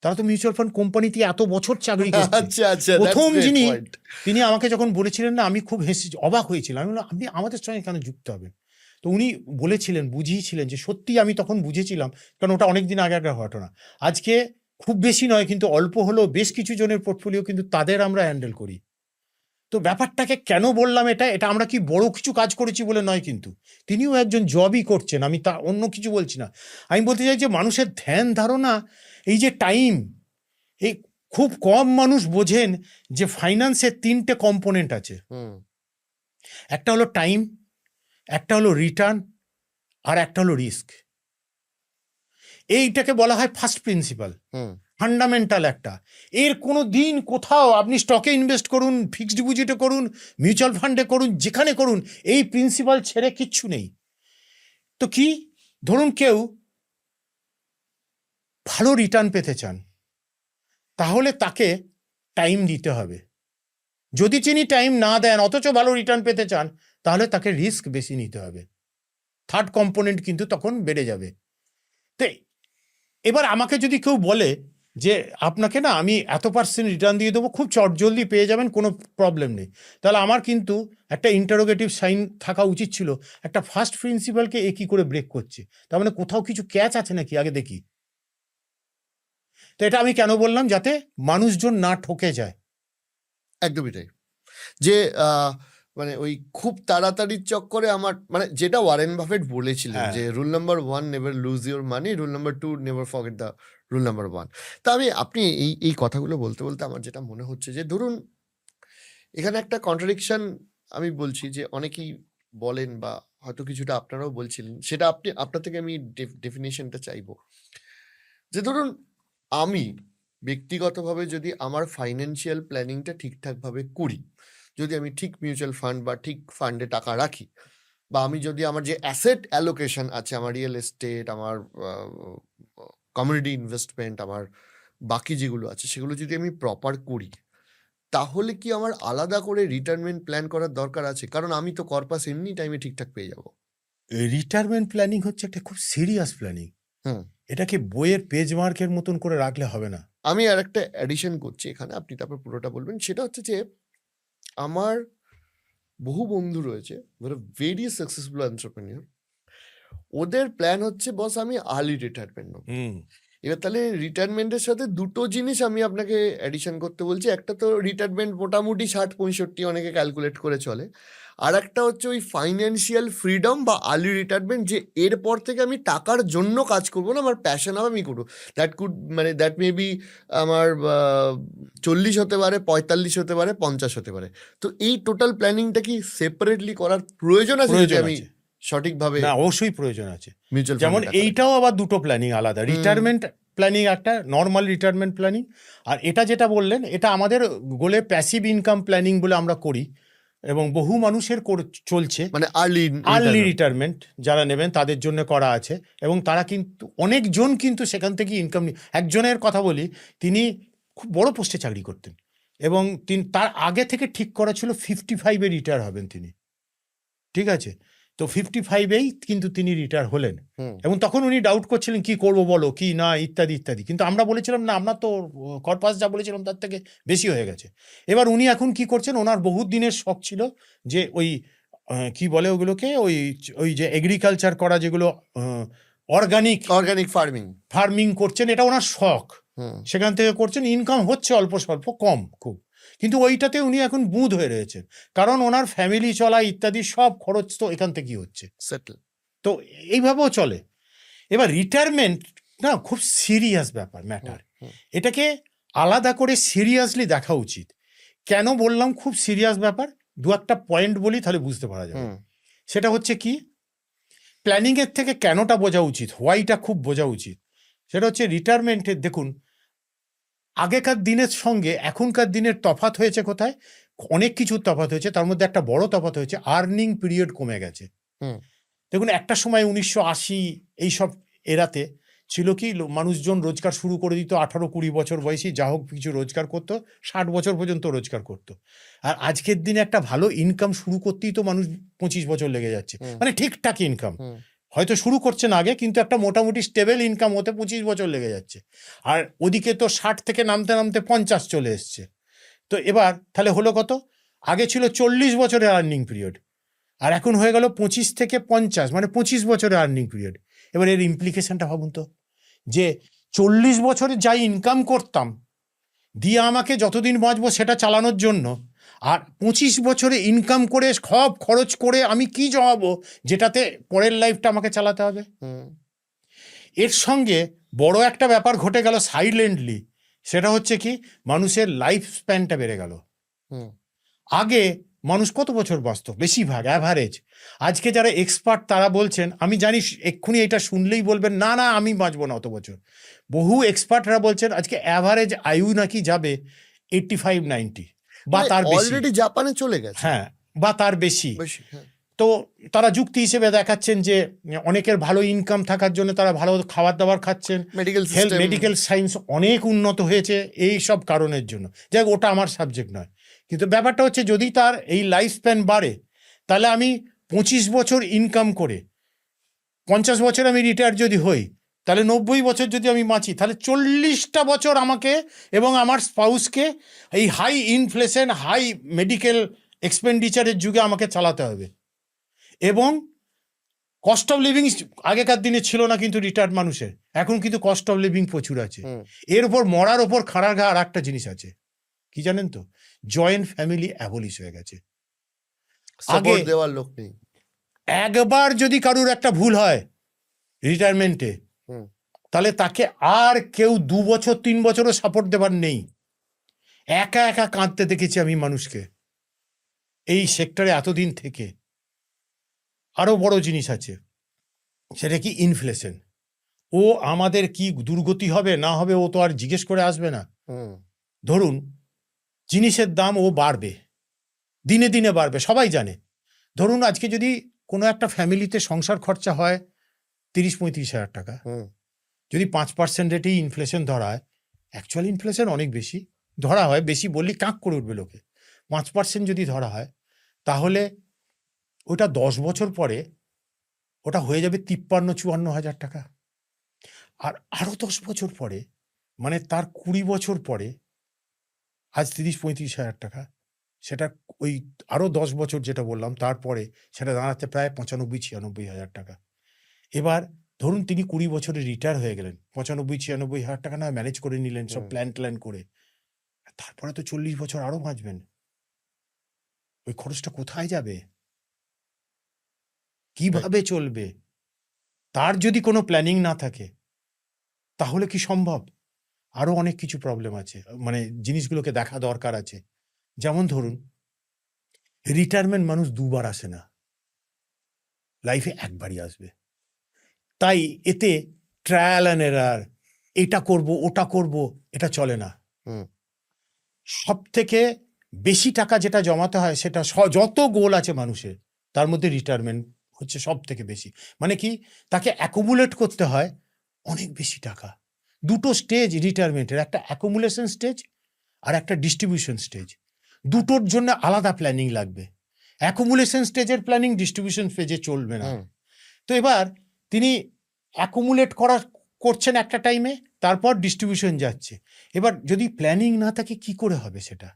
তারা তো মিউচুয়াল ফান্ড কোম্পানিতে এত বছর চাকরি করছে। আচ্ছা আচ্ছা প্রথম that's great যিনি point. তিনি আমাকে যখন বলেছিলেন না, আমি খুব অবাক হয়েছিলাম। আমি বললাম, আপনি আমাদের সঙ্গে কেন যুক্ত হবেন? তো উনি বলেছিলেন, বুঝিয়েছিলেন যে সত্যি আমি তখন বুঝেছিলাম, কারণ ওটা অনেক দিন আগেকার ঘটনা। আজকে খুব বেশি নয়, কিন্তু অল্প হলেও বেশ কিছু জনের পোর্টফোলিও কিন্তু তাদের আমরা হ্যান্ডেল করি। তো ব্যাপারটাকে কেন বললাম, এটা আমরা কি বড় কিছু কাজ করেছি বলে নয়, কিন্তু তিনিও একজন জবই করছেন, আমি তা অন্য কিছু বলছি না। আমি বলতে চাই যে মানুষের ধ্যান ধারণা, এই যে টাইম, এই খুব কম মানুষ বোঝেন যে ফাইন্যান্সের 3টে কম্পোনেন্ট আছে। হুম একটা হলো টাইম, একটা হলো রিটার্ন, আর একটা হলো রিস্ক। এইটাকে বলা হয় ফার্স্ট প্রিন্সিপাল, হুম ফান্ডামেন্টাল একটা। এর কোনো দিন কোথাও আপনি স্টকে ইনভেস্ট করুন, ফিক্সড ডিপোজিটে করুন, মিউচুয়াল ফান্ডে করুন, যেখানে করুন, এই প্রিন্সিপাল ছেড়ে কিচ্ছু নেই। তো কি, ধরুন কেউ ভালো রিটার্ন পেতে চান, তাহলে তাকে টাইম দিতে হবে। যদি তিনি টাইম না দেন অথচ ভালো রিটার্ন পেতে চান, তাহলে তাকে রিস্ক বেশি নিতে হবে। থার্ড কম্পোনেন্ট কিন্তু তখন বেড়ে যাবে। তো এবার আমাকে যদি কেউ বলে যে আপনাকে না আমি এত % রিটার্ন দিয়ে দেবো, খুব চটজলদি পেয়ে যাবেন, কোনো প্রবলেম নেই, তাহলে আমার কিন্তু একটা ইন্টারোগেটিভ সাইন থাকা উচিত ছিল, একটা ফার্স্ট প্রিন্সিপালকে এ কি করে ব্রেক করছে, তার মানে কোথাও কিছু ক্যাচ আছে নাকি, আগে দেখি। তো এটা আমি কেন বললাম, যাতে মানুষজন না ঠকে যায়। একদমই তাই। যে মানে ওই খুব তাড়াতাড়ির চক্করে আমার মানে যেটা ওয়ারেন বাফেট বলেছিলেন হ্যাঁ। যে rule number 1 never lose your money, rule number 2 never forget the rule number 1। তা আপনি এই কথাগুলো বলতে বলতে আমার যেটা মনে হচ্ছে যে ধরুন এখানে একটা কন্ট্রাডিকশন আমি বলছি, যে অনেকেই বলেন বা হয়তো কিছুটা আপনারাও বলছিলেন, সেটা আপনার থেকে আমি ডেফিনেশনটা চাইবো। যে ধরুন আমি ব্যক্তিগতভাবে যদি আমার ফাইন্যান্সিয়াল প্ল্যানিংটা ঠিকঠাকভাবে করি, যদি আমি ঠিক মিউচুয়াল ফান্ড বা ঠিক ফান্ডে টাকা রাখি, বা আমি যদি আমার যে অ্যাসেট অ্যালোকেশন আছে, আমার রিয়েল এস্টেট, আমার কমিউনিটি ইনভেস্টমেন্ট, আমার বাকি যেগুলো আছে সেগুলো যদি আমি প্রপার করি, তাহলে কি আমার আলাদা করে রিটায়ারমেন্ট প্ল্যান করার দরকার আছে? কারণ আমি তো কর্পাস এমনি টাইমে ঠিকঠাক পেয়ে যাব। রিটায়ারমেন্ট প্ল্যানিং হচ্ছে একটা খুব সিরিয়াস প্ল্যানিং। হুম এটাকে বইয়ের পেজ মার্কের মতন করে রাখলে হবে না। আমি আর একটা অ্যাডিশন করছি এখানে, আপনি তারপর পুরোটা বলবেন। সেটা হচ্ছে যে আমার বহু বন্ধু রয়েছে, ভেরি সাকসেসফুল এন্টারপ্রেনিউর, ওদের প্ল্যান হচ্ছে বস আমি আর্লি রিটায়ারমেন্ট নেব। এবার তাহলে রিটায়ারমেন্টের সাথে দুটো জিনিস আমি আপনাকে অ্যাডিশন করতে বলছি। একটা তো রিটায়ারমেন্ট মোটামুটি 60-65 অনেকে ক্যালকুলেট করে চলে, আর একটা হচ্ছে ওই ফাইন্যান্সিয়াল ফ্রিডম বা আর্লি রিটায়ারমেন্ট, যে এরপর থেকে আমি টাকার জন্য কাজ করবো না, আমার প্যাশন হবে, আমি করবো। দ্যাট মে বি আমার 40 হতে পারে, 45 হতে পারে, 50 হতে পারে। তো এই টোটাল প্ল্যানিংটা কি সেপারেটলি করার প্রয়োজন আছে যদি আমি সঠিকভাবে? না, অবশ্যই প্রয়োজন আছে। মিউচুয়াল যেমন এইটাও আবার দুটো প্ল্যানিং আলাদা। রিটায়ারমেন্ট প্ল্যানিং একটা নর্মাল রিটায়ারমেন্ট প্ল্যানিং, আর এটা যেটা বললেন এটা আমাদের গোলে প্যাসিভ ইনকাম প্ল্যানিং বলে আমরা করি, এবং বহু মানুষের চলছে, মানে আর্লি রিটায়ারমেন্ট যারা নেবেন তাদের জন্য করা আছে, এবং তারা কিন্তু অনেকজন কিন্তু সেখান থেকে ইনকাম একজনের কথা বলি, তিনি খুব বড় পোস্টে চাকরি করতেন, এবং তার আগে থেকে ঠিক করা ছিল 55-এ রিটায়ার হবেন তিনি, ঠিক আছে, তো 55-এই কিন্তু তিনি রিটায়ার হলেন হুম এবং তখন উনি ডাউট করছিলেন কি করব বলো কি না ইত্যাদি ইত্যাদি, কিন্তু আমরা বলেছিলাম না আমরা তো কর্পাস যা বলেছিলাম তার থেকে বেশি হয়ে গেছে। এবার উনি এখন কি করছেন, ওনার বহু দিনের শখ ছিল যে ওই কি বলে ওগুলোকে, ওই ওই যে এগ্রিকালচার করা, যেগুলো অর্গানিক অর্গানিক ফার্মিং ফার্মিং করছেন, এটা ওনার শখ, হুম সেখান থেকে করছেন, ইনকাম হচ্ছে অল্প স্বল্প, কম খুব, কিন্তু ওইটাতে উনি এখন বুঁদ হয়ে রয়েছেন, কারণ ওনার ফ্যামিলি চলা ইত্যাদি সব খরচ তো এখান থেকেই হচ্ছে, সেটেল তো এইভাবেও চলে। এবার রিটায়ারমেন্ট না খুব সিরিয়াস ব্যাপার, ম্যাটার, এটাকে আলাদা করে সিরিয়াসলি দেখা উচিত। কেন বললাম খুব সিরিয়াস ব্যাপার, দু একটা পয়েন্ট বলি তাহলে বুঝতে পারা যাবে। হুম সেটা হচ্ছে কি, প্ল্যানিংয়ের থেকে কেনটা বোঝা উচিত, হোয়াইটা খুব বোঝা উচিত। সেটা হচ্ছে রিটায়ারমেন্টের, দেখুন আগেকার দিনের সঙ্গে এখনকার দিনের তফাৎ হয়েছে কোথায়, অনেক কিছুর তফাৎ হয়েছে, তার মধ্যে একটা বড় তফাৎ হয়েছে, আর্নিং পিরিয়ড কমে গেছে। হুম দেখুন একটা সময় 1980 এইসব এরাতে ছিল কি, মানুষজন রোজগার শুরু করে দিত 18-20 বছর বয়সী, যা হোক কিছু রোজগার করতো, 60 বছর পর্যন্ত রোজগার করতো। আর আজকের দিনে একটা ভালো ইনকাম শুরু করতেই তো মানুষ 25 বছর লেগে যাচ্ছে, মানে ঠিকঠাক ইনকাম হুম হয়তো শুরু করছেন আগে, কিন্তু একটা মোটামুটি স্টেবল ইনকাম হতে 25 বছর লেগে যাচ্ছে। আর ওদিকে তো 60 থেকে নামতে নামতে 50 চলে এসছে। তো এবার তাহলে হলো কত, আগে ছিল 40 বছরের আর্নিং পিরিয়ড, আর এখন হয়ে গেল 25 থেকে 50, মানে 25 বছরের আর্নিং পিরিয়ড। এবার এর ইমপ্লিকেশনটা ভাবুন তো, যে 40 বছরে যাই ইনকাম করতাম দিয়ে আমাকে যতদিন বাঁচবো সেটা চালানোর জন্য, আর 25 বছরে ইনকাম করে সব খরচ করে আমি কি জমাবো যেটাতে পরের লাইফটা আমাকে চালাতে হবে। হুম এর সঙ্গে বড় একটা ব্যাপার ঘটে গেল সাইলেন্টলি, সেটা হচ্ছে কি, মানুষের লাইফ স্প্যানটা বেড়ে গেল। হুম আগে মানুষ কত বছর বাঁচত, বেশিরভাগ অ্যাভারেজ, আজকে যারা এক্সপার্ট তারা বলছেন, আমি জানি এক্ষুনি এটা শুনলেই বলবেন না না আমি বাঁচবো না অত বছর, বহু এক্সপার্টরা বলছেন আজকে অ্যাভারেজ আয়ু নাকি যাবে 85-90 বা তার বেশি, অলরেডি জাপানে চলে গেছে হ্যাঁ বা তার বেশি। বেশি হ্যাঁ তো তারা যুক্তি হিসেবে দেখাচ্ছেন যে অনেকের ভালো ইনকাম থাকার জন্য তারা ভালো খাবার দাবার খাচ্ছেন, medical health system medical science অনেক উন্নত হয়েছে এই সব কারণের জন্য, যাই হোক, ওটা আমার সাবজেক্ট নয়। কিন্তু ব্যাপারটা হচ্ছে যদি তার এই লাইফ স্প্যান বাড়ে, তাহলে আমি 25 বছর ইনকাম করে 50 বছর আমি রিটায়ার যদি হই, তাহলে 90 বছর যদি আমি বাঁচি, তাহলে 40টা বছর আমাকে এবং আমার স্পাউসকে এই হাই ইনফ্লেশন হাই মেডিকেল এক্সপেন্ডিচারের যুগে আমাকে চালাতে হবে। এবং কস্ট অফ লিভিং আগেকার দিনে ছিল না কিন্তু রিটায়ার্ড মানুষের, এখন কিন্তু কস্ট অফ লিভিং প্রচুর আছে। হুম এর উপর মরার ওপর খাড়ার ঘা আর একটা জিনিস আছে, কি জানেন তো, জয়েন্ট ফ্যামিলি অ্যাবলিশ হয়ে গেছে। সাপোর্ট দেওয়ার লোক নেই একবার যদি কারুর একটা ভুল হয় রিটায়ারমেন্টে, হুম তাহলে তাকে আর কেউ 2 বছর 3 বছরও সাপোর্ট দেবার নেই। একা একা কাঁদতে দেখেছি আমি মানুষকে এই সেক্টরে এতদিন থেকে। আরো বড় জিনিস আছে, সেটা কি ইনফ্লেশন। ও আমাদের কি দুর্গতি হবে না হবে ও তো আর জিজ্ঞেস করে আসবে না। হুম ধরুন জিনিসের দাম ও বাড়বে, দিনে দিনে বাড়বে, সবাই জানে। ধরুন আজকে যদি কোনো একটা ফ্যামিলিতে সংসার খরচা হয় 30-35 হাজার টাকা, হুম যদি 5% রেটেই ইনফ্লেশন ধরা হয়, অ্যাকচুয়াল ইনফ্লেশন অনেক বেশি ধরা হয়, বেশি বললে কাঁক করে উঠবে লোকে, 5% যদি ধরা হয়, তাহলে ওটা 10 বছর পরে ওটা হয়ে যাবে 53-54 হাজার টাকা। আর আরো 10 বছর পরে, মানে তার 20 বছর পরে, আজ 30-35 হাজার টাকা, সেটা ওই আরো 10 বছর যেটা বললাম তারপরে সেটা দাঁড়াচ্ছে প্রায় 95-96 হাজার টাকা। এবার ধরুন তিনি 20 বছরে রিটায়ার হয়ে গেলেন, 95-96 হাজার টাকা না ম্যানেজ করে নিলেন সব প্ল্যান করে, তারপরে তো 40 বছর আরো বাঁচবেন। ওই খরচটা কোথায় যাবে, কিভাবে চলবে? তার যদি কোনো প্ল্যানিং না থাকে তাহলে কি সম্ভব? আরো অনেক কিছু প্রবলেম আছে, মানে জিনিসগুলোকে দেখা দরকার আছে। যেমন ধরুন রিটায়ারমেন্ট মানুষ দুবার আসে না, লাইফে একবারই আসবে। তাই এতে ট্রায়াল অ্যান্ড এরার, এটা করব ওটা করব, এটা চলে না। হুম সব থেকে বেশি টাকা যেটা জমাতে হয় সেটা যত গোল আছে মানুষের তার মধ্যে রিটায়ারমেন্ট হচ্ছে সব থেকে বেশি। মানে কি, তাকে অ্যাকুমুলেট করতে হয় অনেক বেশি টাকা। দুটো স্টেজ রিটায়ারমেন্টের, একটা অ্যাকুমুলেশন স্টেজ আর একটা ডিস্ট্রিবিউশন স্টেজ। দুটোর জন্য আলাদা প্ল্যানিং লাগবে। অ্যাকুমুলেশন স্টেজের প্ল্যানিং ডিস্ট্রিবিউশন ফেজে চলবে না। হুম, তো এবার তিনি অ্যাকুমুলেট করছেন একটা টাইমে, তারপর ডিস্ট্রিবিউশন যাচ্ছে। এবার যদি প্ল্যানিং না থাকে কি করে হবে সেটা?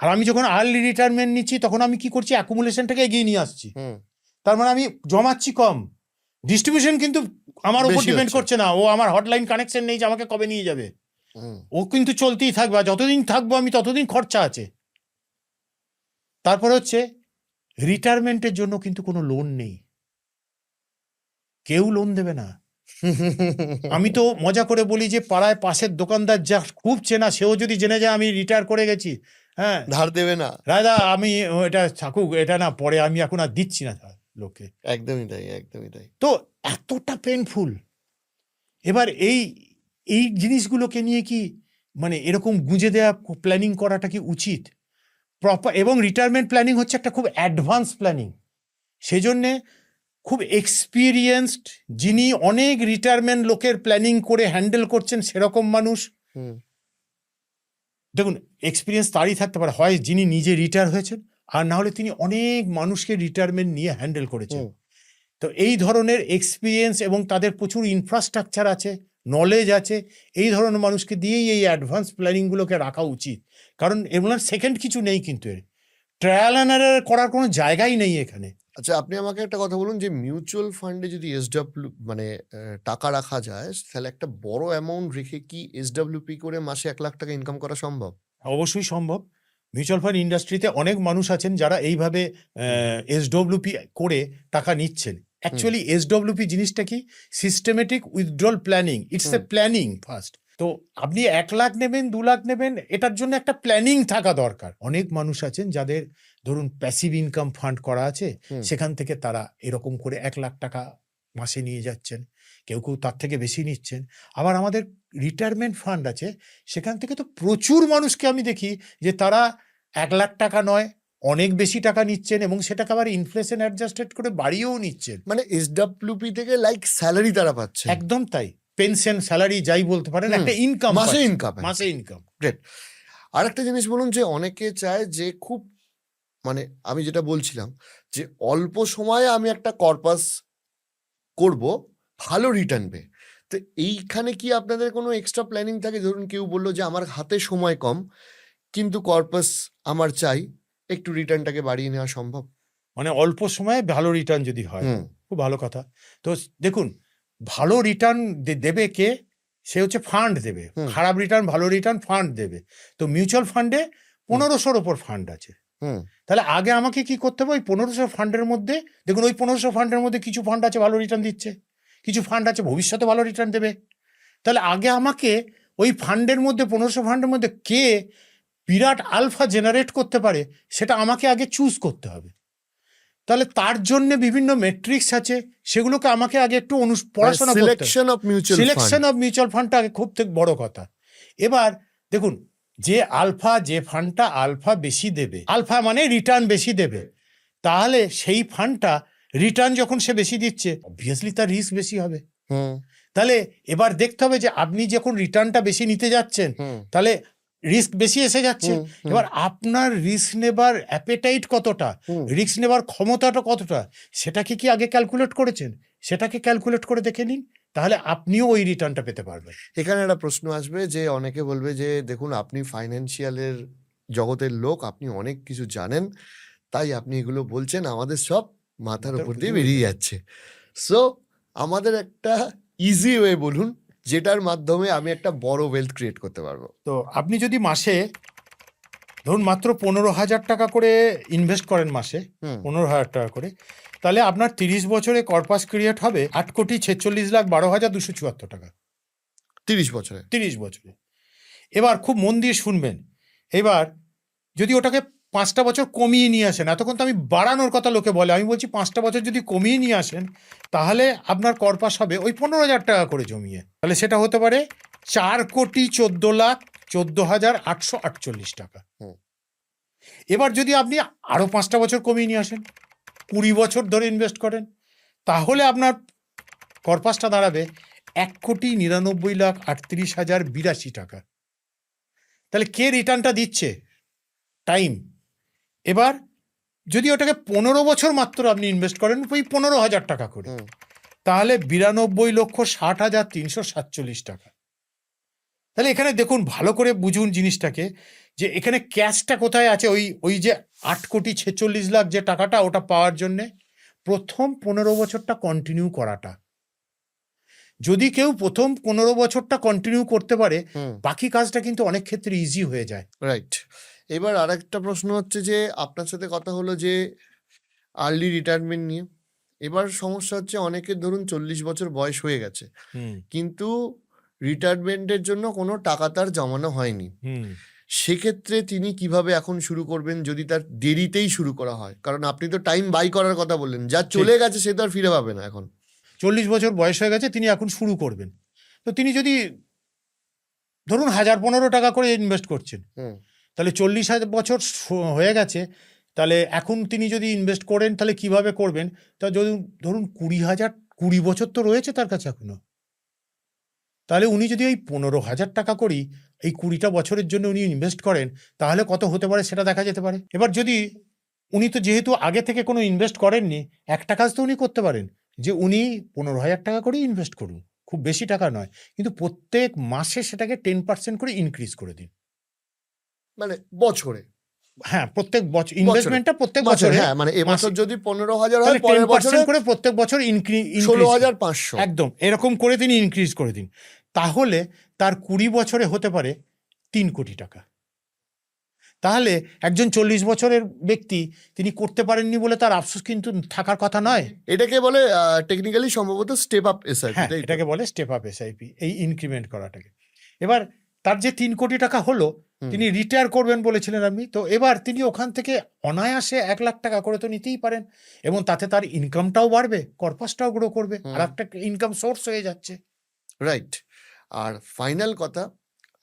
আর আমি যখন আর্লি রিটায়ারমেন্ট নিচ্ছি তখন আমি কি করছি, অ্যাকুমুলেশনটাকে এগিয়ে নিয়ে আসছি। হুম, তার মানে আমি জমাচ্ছি কম, ডিস্ট্রিবিউশন কিন্তু আমার উপর বেশি ডিপেন্ড হচ্ছে। করছে না। ও আমার হটলাইন কানেকশন নেই যে আমাকে কবে নিয়ে যাবে, হুম, ও কিন্তু চলতেই থাকবে। আর যতদিন থাকবো আমি ততদিন খরচা আছে। তারপর হচ্ছে রিটায়ারমেন্টের জন্য কিন্তু কোনো লোন নেই, কেউ লোন দেবে না। আমি তো মজা করে বলি যে পাড়ায় পাশের দোকানদার যা খুব চেনা, সেও যদি জেনে যায় আমি রিটায়ার করে গেছি, হ্যাঁ, ধার দেবে না। রায়দা আমি এটা থাকুক, এটা না পরে আমি এখন আর দিচ্ছি না লোককে। একদমই তাই, একদমই তাই। তো এতটা পেনফুল। এবার এই এই জিনিসগুলোকে নিয়ে কি মানে এরকম গুঁজে দেওয়া প্ল্যানিং করাটা কি উচিত? প্রপার, এবং রিটায়ারমেন্ট প্ল্যানিং হচ্ছে একটা খুব অ্যাডভান্স প্ল্যানিং। সেজন্যে খুব এক্সপিরিয়েন্সড, যিনি অনেক রিটায়ারমেন্ট লোকের প্ল্যানিং করে হ্যান্ডেল করছেন সেরকম মানুষ। হুম, দেখুন, এক্সপিরিয়েন্স তারই থাকতে পারে, হয় যিনি নিজে রিটায়ার হয়েছেন, আর না হলে তিনি অনেক মানুষকে রিটায়ারমেন্ট নিয়ে হ্যান্ডেল করেছেন। হুম। তো এই ধরনের এক্সপিরিয়েন্স এবং তাদের প্রচুর ইনফ্রাস্ট্রাকচার আছে, নলেজ আছে, এই ধরনের মানুষকে দিয়েই এই অ্যাডভান্স প্ল্যানিংগুলোকে রাখা উচিত। কারণ এগুলো সেকেন্ড কিছু নেই, কিন্তু এর ট্রায়াল অ্যান্ড এরর করার কোনো জায়গাই নেই এখানে। আচ্ছা, আপনি আমাকে একটা কথা বলুন যে মিউচুয়াল ফান্ডে যদি এসডব্লিউ মানে টাকা রাখা যায়, তাহলে একটা বড় অ্যামাউন্ট রেখে কি এসডব্লিউপি করে মাসে 1 লাখ টাকা ইনকাম করা সম্ভব? অবশ্যই সম্ভব। মিউচুয়াল ফান্ড ইন্ডাস্ট্রিতে অনেক মানুষ আছেন যারা এইভাবে এসডব্লিউপি করে টাকা নিচ্ছেন। অ্যাকচুয়ালি এসডব্লিউপি জিনিসটা কি, systematic withdrawal planning, it's a hmm, planning first. তো আপনি 1 লাখ নেবেন, 2 লাখ নেবেন, এটার জন্য একটা প্ল্যানিং থাকা দরকার। অনেক মানুষ আছেন যাদের ধরুন প্যাসিভ ইনকাম ফান্ড করা আছে, হুম। সেখান থেকে তারা এরকম করে 1 লাখ টাকা মাসে নিয়ে যাচ্ছেন, কেউ কেউ তার থেকে বেশি নিচ্ছেন। আবার আমাদের রিটায়ারমেন্ট ফান্ড আছে, সেখান থেকে তো প্রচুর মানুষকে আমি দেখি যে তারা 1 লাখ টাকা নয়, অনেক বেশি টাকা নিচ্ছেন, এবং সেটাকে আবার ইনফ্লেশন অ্যাডজাস্টেড করে বাড়িয়েও নিচ্ছেন। মানে এসডব্লিউপি থেকে লাইক স্যালারি তারা পাচ্ছে। একদম তাই, পেনশন, স্যালারি যাই বলতে পারেন, হুম, একটা ইনকাম, মাসে ইনকাম। মাসে ইনকাম। গ্রেট। আরেকটা জিনিস বলুন যে অনেকে চায় যে খুব মানে আমি যেটা বলছিলাম যে অল্প সময়ে আমি একটা কর্পাস করব, ভালো রিটার্ন পেয়ে। তো এইখানে কি আপনাদের কোনো এক্সট্রা প্ল্যানিং থাকে? ধরুন কেউ বলল যে আমার হাতে সময় কম, কিন্তু কর্পাস আমার চাই, একটু রিটার্নটাকে বাড়িয়ে নেওয়া সম্ভব? মানে অল্প সময়ে ভালো রিটার্ন যদি হয়, হুম, খুব ভালো কথা। তো দেখুন, ভালো রিটার্ন দেবে কে? সে হচ্ছে ফান্ড দেবে। হুম, খারাপ রিটার্ন, ভালো রিটার্ন ফান্ড দেবে। তো মিউচুয়াল ফান্ডে 1500-র ওপর ফান্ড আছে। হুম, তাহলে আগে আমাকে কি করতে হবে? ওই 1500 ফান্ডের মধ্যে, দেখুন ওই 1500 ফান্ডের মধ্যে কিছু ফান্ড আছে ভালো রিটার্ন দিচ্ছে, কিছু ফান্ড আছে ভবিষ্যতে ভালো রিটার্ন দেবে। তাহলে আগে আমাকে ওই ফান্ডের মধ্যে, 1500 ফান্ডের মধ্যে কে বিরাট আলফা জেনারেট করতে পারে সেটা আমাকে আগে চুজ করতে হবে। তাহলে তার জন্য বিভিন্ন মেট্রিক্স আছে, সেগুলোকে আমাকে আগে একটু পড়াশোনা করতে হবে। Selection of mutual fund. Selection of mutual ফান্ডটা আগে খুব থেকে বড় কথা। এবার দেখুন, যে ফান্ডটা আলফা বেশি দেবে, আলফা মানে রিটার্ন বেশি দেবে, তাহলে সেই ফান্ডটা রিটার্ন যখন সে বেশি দিচ্ছে, অবভিয়াসলি তার রিস্ক বেশি হবে। হুম, তাহলে এবার দেখতে হবে যে আপনি যখন রিটার্নটা বেশি নিতে যাচ্ছেন, হুম, তাহলে রিস্ক বেশি এসে যাচ্ছে। হুম, হুম, এবার আপনার রিস্ক নেবার অ্যাপেটাইট কতটা, হুম। রিস্ক নেবার ক্ষমতাটা কতটা, সেটাকে কি আগে ক্যালকুলেট করেছেন? সেটাকে ক্যালকুলেট করে দেখে নিন, তাহলে আপনিও ওই রিটার্নটা পেতে পারবেন। এখানে একটা প্রশ্ন আসবে যে অনেকে বলবে যে দেখুন আপনি ফাইন্যান্সিয়ালের জগতের লোক, আপনি অনেক কিছু জানেন, তাই আপনি এগুলো বলছেন, আমাদের সব মাথার উপর দিয়ে বেরিয়ে যাচ্ছে। সো আমাদের একটা ইজি ওয়ে বলুন যেটার মাধ্যমে আমি একটা বড় ওয়েলথ ক্রিয়েট করতে পারবো। তো আপনি যদি মাসে ধরুন মাত্র 15,000 টাকা করে ইনভেস্ট করেন মাসে, হুম, 15,000 টাকা করে, তাহলে আপনার 30 বছরে কর্পাস ক্রিয়েট হবে 8,46,12,274 টাকা 30 বছরে। 30 বছরে। এবার খুব মন দিয়ে শুনবেন, এবার যদি ওটাকে 5টা বছর কমিয়ে নিয়ে আসেন, এতক্ষণ তো আমি বাড়ানোর কথা লোকে বলে, আমি বলছি 5টা বছর যদি কমিয়ে নিয়ে আসেন, তাহলে আপনার কর্পাস হবে ওই 15,000 টাকা করে জমিয়ে, তাহলে সেটা হতে পারে 4,14,14,848 টাকা। হুম, এবার যদি আপনি আরো 5টা বছর কমিয়ে নিয়ে আসেন, 20 বছর ধরে ইনভেস্ট করেন, তাহলে আপনার কর্পাসটা দাঁড়াবে 1,99,38,082 টাকা। তাহলে কে রিটার্নটা দিচ্ছে? টাইম। এবার যদি ওটাকে 15 বছর মাত্র আপনি ইনভেস্ট করেন ওই 15,000 টাকা করে, হুম, তাহলে 92,60,347 টাকা। তাহলে এখানে দেখুন, ভালো করে বুঝুন জিনিসটাকে, যে এখানে ক্যাশটা কোথায় আছে। ওই যে 8,46,00,000 যে টাকাটা, ওটা পাওয়ার জন্যে প্রথম 15 বছরটা কন্টিনিউ করাটা। যদি কেউ প্রথম 15 বছরটা কন্টিনিউ করতে পারে, হুম, বাকি কাজটা কিন্তু অনেক ক্ষেত্রে ইজি হয়ে যায়। রাইট। এবার আরেকটা প্রশ্ন হচ্ছে যে আপনার সাথে কথা হলো যে আর্লি রিটায়ারমেন্ট নিয়ে। এবার সমস্যা হচ্ছে অনেকের ধরুন 40 বছর বয়স হয়ে গেছে, হুম কিন্তু রিটায়ারমেন্টের জন্য কোনো টাকা তার জমানো হয়নি। হুম সেক্ষেত্রে তিনি কিভাবে এখন শুরু করবেন যদি তার দেরিতেই শুরু করা হয়? কারণ আপনি তো টাইম বাই করার কথা বললেন, যা চলে গেছে সে তো আর ফিরে পাবে না এখন। 40 বছর বয়স হয়ে গেছে, তিনি এখন শুরু করবেন। তো তিনি যদি ধরুন 1,015 টাকা করে ইনভেস্ট করছেন, হুম, তাহলে 40 বছর হয়ে গেছে, তাহলে এখন তিনি যদি ইনভেস্ট করেন তাহলে কিভাবে করবেন? তা যদি ধরুন 20 বছর তো রয়েছে তার কাছে এখনো, তাহলে উনি যদি এই 15,000 টাকা করেই এই 20টা বছরের জন্য উনি ইনভেস্ট করেন, তাহলে কত হতে পারে সেটা দেখা যেতে পারে। এবার যদি উনি তো যেহেতু আগে থেকে কোনো ইনভেস্ট করেননি, একটা কাজ তো উনি করতে পারেন, যে উনি 15,000 টাকা করেই ইনভেস্ট করুন, খুব বেশি টাকা নয়, কিন্তু প্রত্যেক মাসে সেটাকে 10% করে ইনক্রিজ করে দিন। মানে বছরে হ্যাঁ, প্রত্যেক বছর বছরে ইনভেস্টমেন্টটা প্রত্যেক বছরে বছরে হ্যাঁ, মানে এবছর মাসে, যদি 15,000 হয় তাহলে পরের বছরে 10% করে প্রত্যেক বছর ইনক্রিজ 16,500। একদম এরকম করে তিনি ইনক্রিজ করে দিন। তাহলে তার 20 বছরে হতে পারে 3 কোটি টাকা। তাহলে একজন 40 বছরের ব্যক্তি, তিনি করতে পারেননি বলে তার আফসোস কিন্তু থাকার কথা নয়। এটাকে বলে টেকনিক্যালি সম্ভবত স্টেপ আপ এসআইপি, হ্যাঁ, তাই তো? এটাকে বলে স্টেপ আপ এসআইপি, এই ইনক্রিমেন্ট করাটাকে। এবার তার যে 3 কোটি টাকা হলো, হুম, তিনি রিটায়ার করবেন বলেছিলেন আপনি, তো এবার তিনি ওখান থেকে অনায়াসে 1,00,000 টাকা করে তো নিতেই পারেন, এবং তাতে তার ইনকামটাও বাড়বে, কর্পাসটাও গ্রো করবে, আর হুম, একটা ইনকাম সোর্স হয়ে যাচ্ছে। রাইট। আর ফাইনাল কথা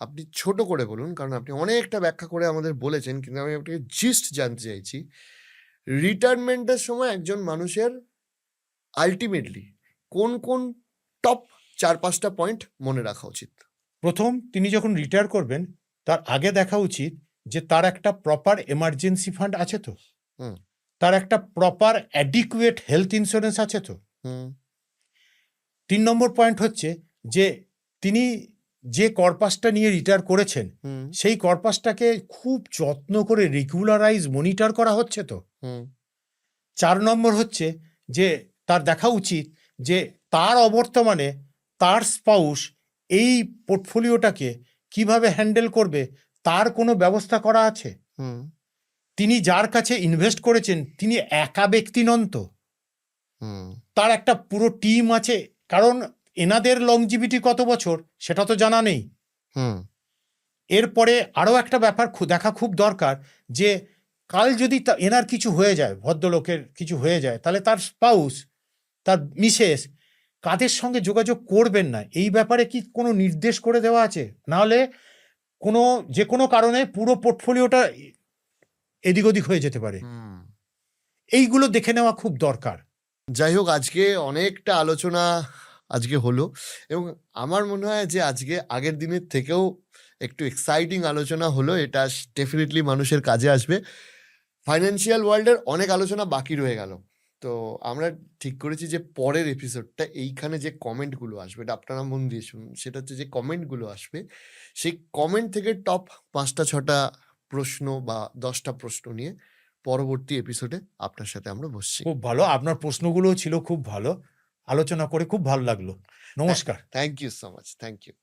আপনি ছোট করে বলুন, কারণ আপনি অনেকটা ব্যাখ্যা করে আমাদের বলেছেন, কিন্তু আমি আপনাকে জিস্ট জানতে চাইছি। রিটায়ারমেন্টের সময় একজন মানুষের আলটিমেটলি কোন কোন টপ 4-5টা পয়েন্ট মনে রাখা উচিত? প্রথম, তিনি যখন রিটায়ার করবেন তার আগে দেখা উচিত যে তার একটা প্রপার এমার্জেন্সি ফান্ড আছে তো, হুম, তার একটা প্রপার অ্যাডিকুয়েট হেলথ ইন্স্যুরেন্স আছে তো। হুম, 3 নম্বর পয়েন্ট হচ্ছে যে তিনি যে কর্পাসটা নিয়ে রিটায়ার করেছেন, হুম, সেই কর্পাসটাকে খুব যত্ন করে রেগুলারাইজ মনিটর করা হচ্ছে তো। হুম, 4 নম্বর হচ্ছে যে তার দেখা উচিত যে তার অবর্তমানে তার স্পাউস এই পোর্টফোলিওটাকে কিভাবে হ্যান্ডেল করবে, তার কোনো ব্যবস্থা করা আছে। হুম, তিনি যার কাছে ইনভেস্ট করেছেন তিনি একা ব্যক্তি নন তো, হুম, তার একটা পুরো টিম আছে। কারণ এনাদের লংজিভিটি কত বছর সেটা তো জানা নেই। হুম, এরপরে আরও একটা ব্যাপার দেখা খুব দরকার, যে কাল যদি এনার কিছু হয়ে যায়, ভদ্রলোকের কিছু হয়ে যায়, তাহলে তার স্পাউস, তার মিসেস কাদের সঙ্গে যোগাযোগ করবেন না, এই ব্যাপারে কি কোনো নির্দেশ করে দেওয়া আছে? নাহলে যে কোনো কারণে পুরো পোর্টফোলিওটা এদিক ওদিক হয়ে যেতে পারে। হুম। এইগুলো দেখে নেওয়া খুব দরকার। যাই হোক, আজকে অনেকটা আলোচনা আজকে হলো, এবং আমার মনে হয় যে আজকে আগের দিনের থেকেও একটু এক্সাইটিং আলোচনা হলো। এটা ডেফিনেটলি মানুষের কাজে আসবে। ফাইন্যান্সিয়াল ওয়ার্ল্ডের অনেক আলোচনা বাকি রয়ে গেল। তো আমরা ঠিক করেছি যে পরের এপিসোডটা এইখানে যে কমেন্টগুলো আসবে, এটা আপনারা মন দিয়ে শুনুন। সেটা হচ্ছে যে কমেন্টগুলো আসবে, সেই কমেন্ট থেকে টপ 5টা 6টা প্রশ্ন বা 10টা প্রশ্ন নিয়ে পরবর্তী এপিসোডে আপনার সাথে আমরা বসছি। খুব ভালো, আপনার প্রশ্নগুলোও ছিল খুব ভালো, আলোচনা করে খুব ভালো লাগলো। নমস্কার। Thank you so much. Thank you.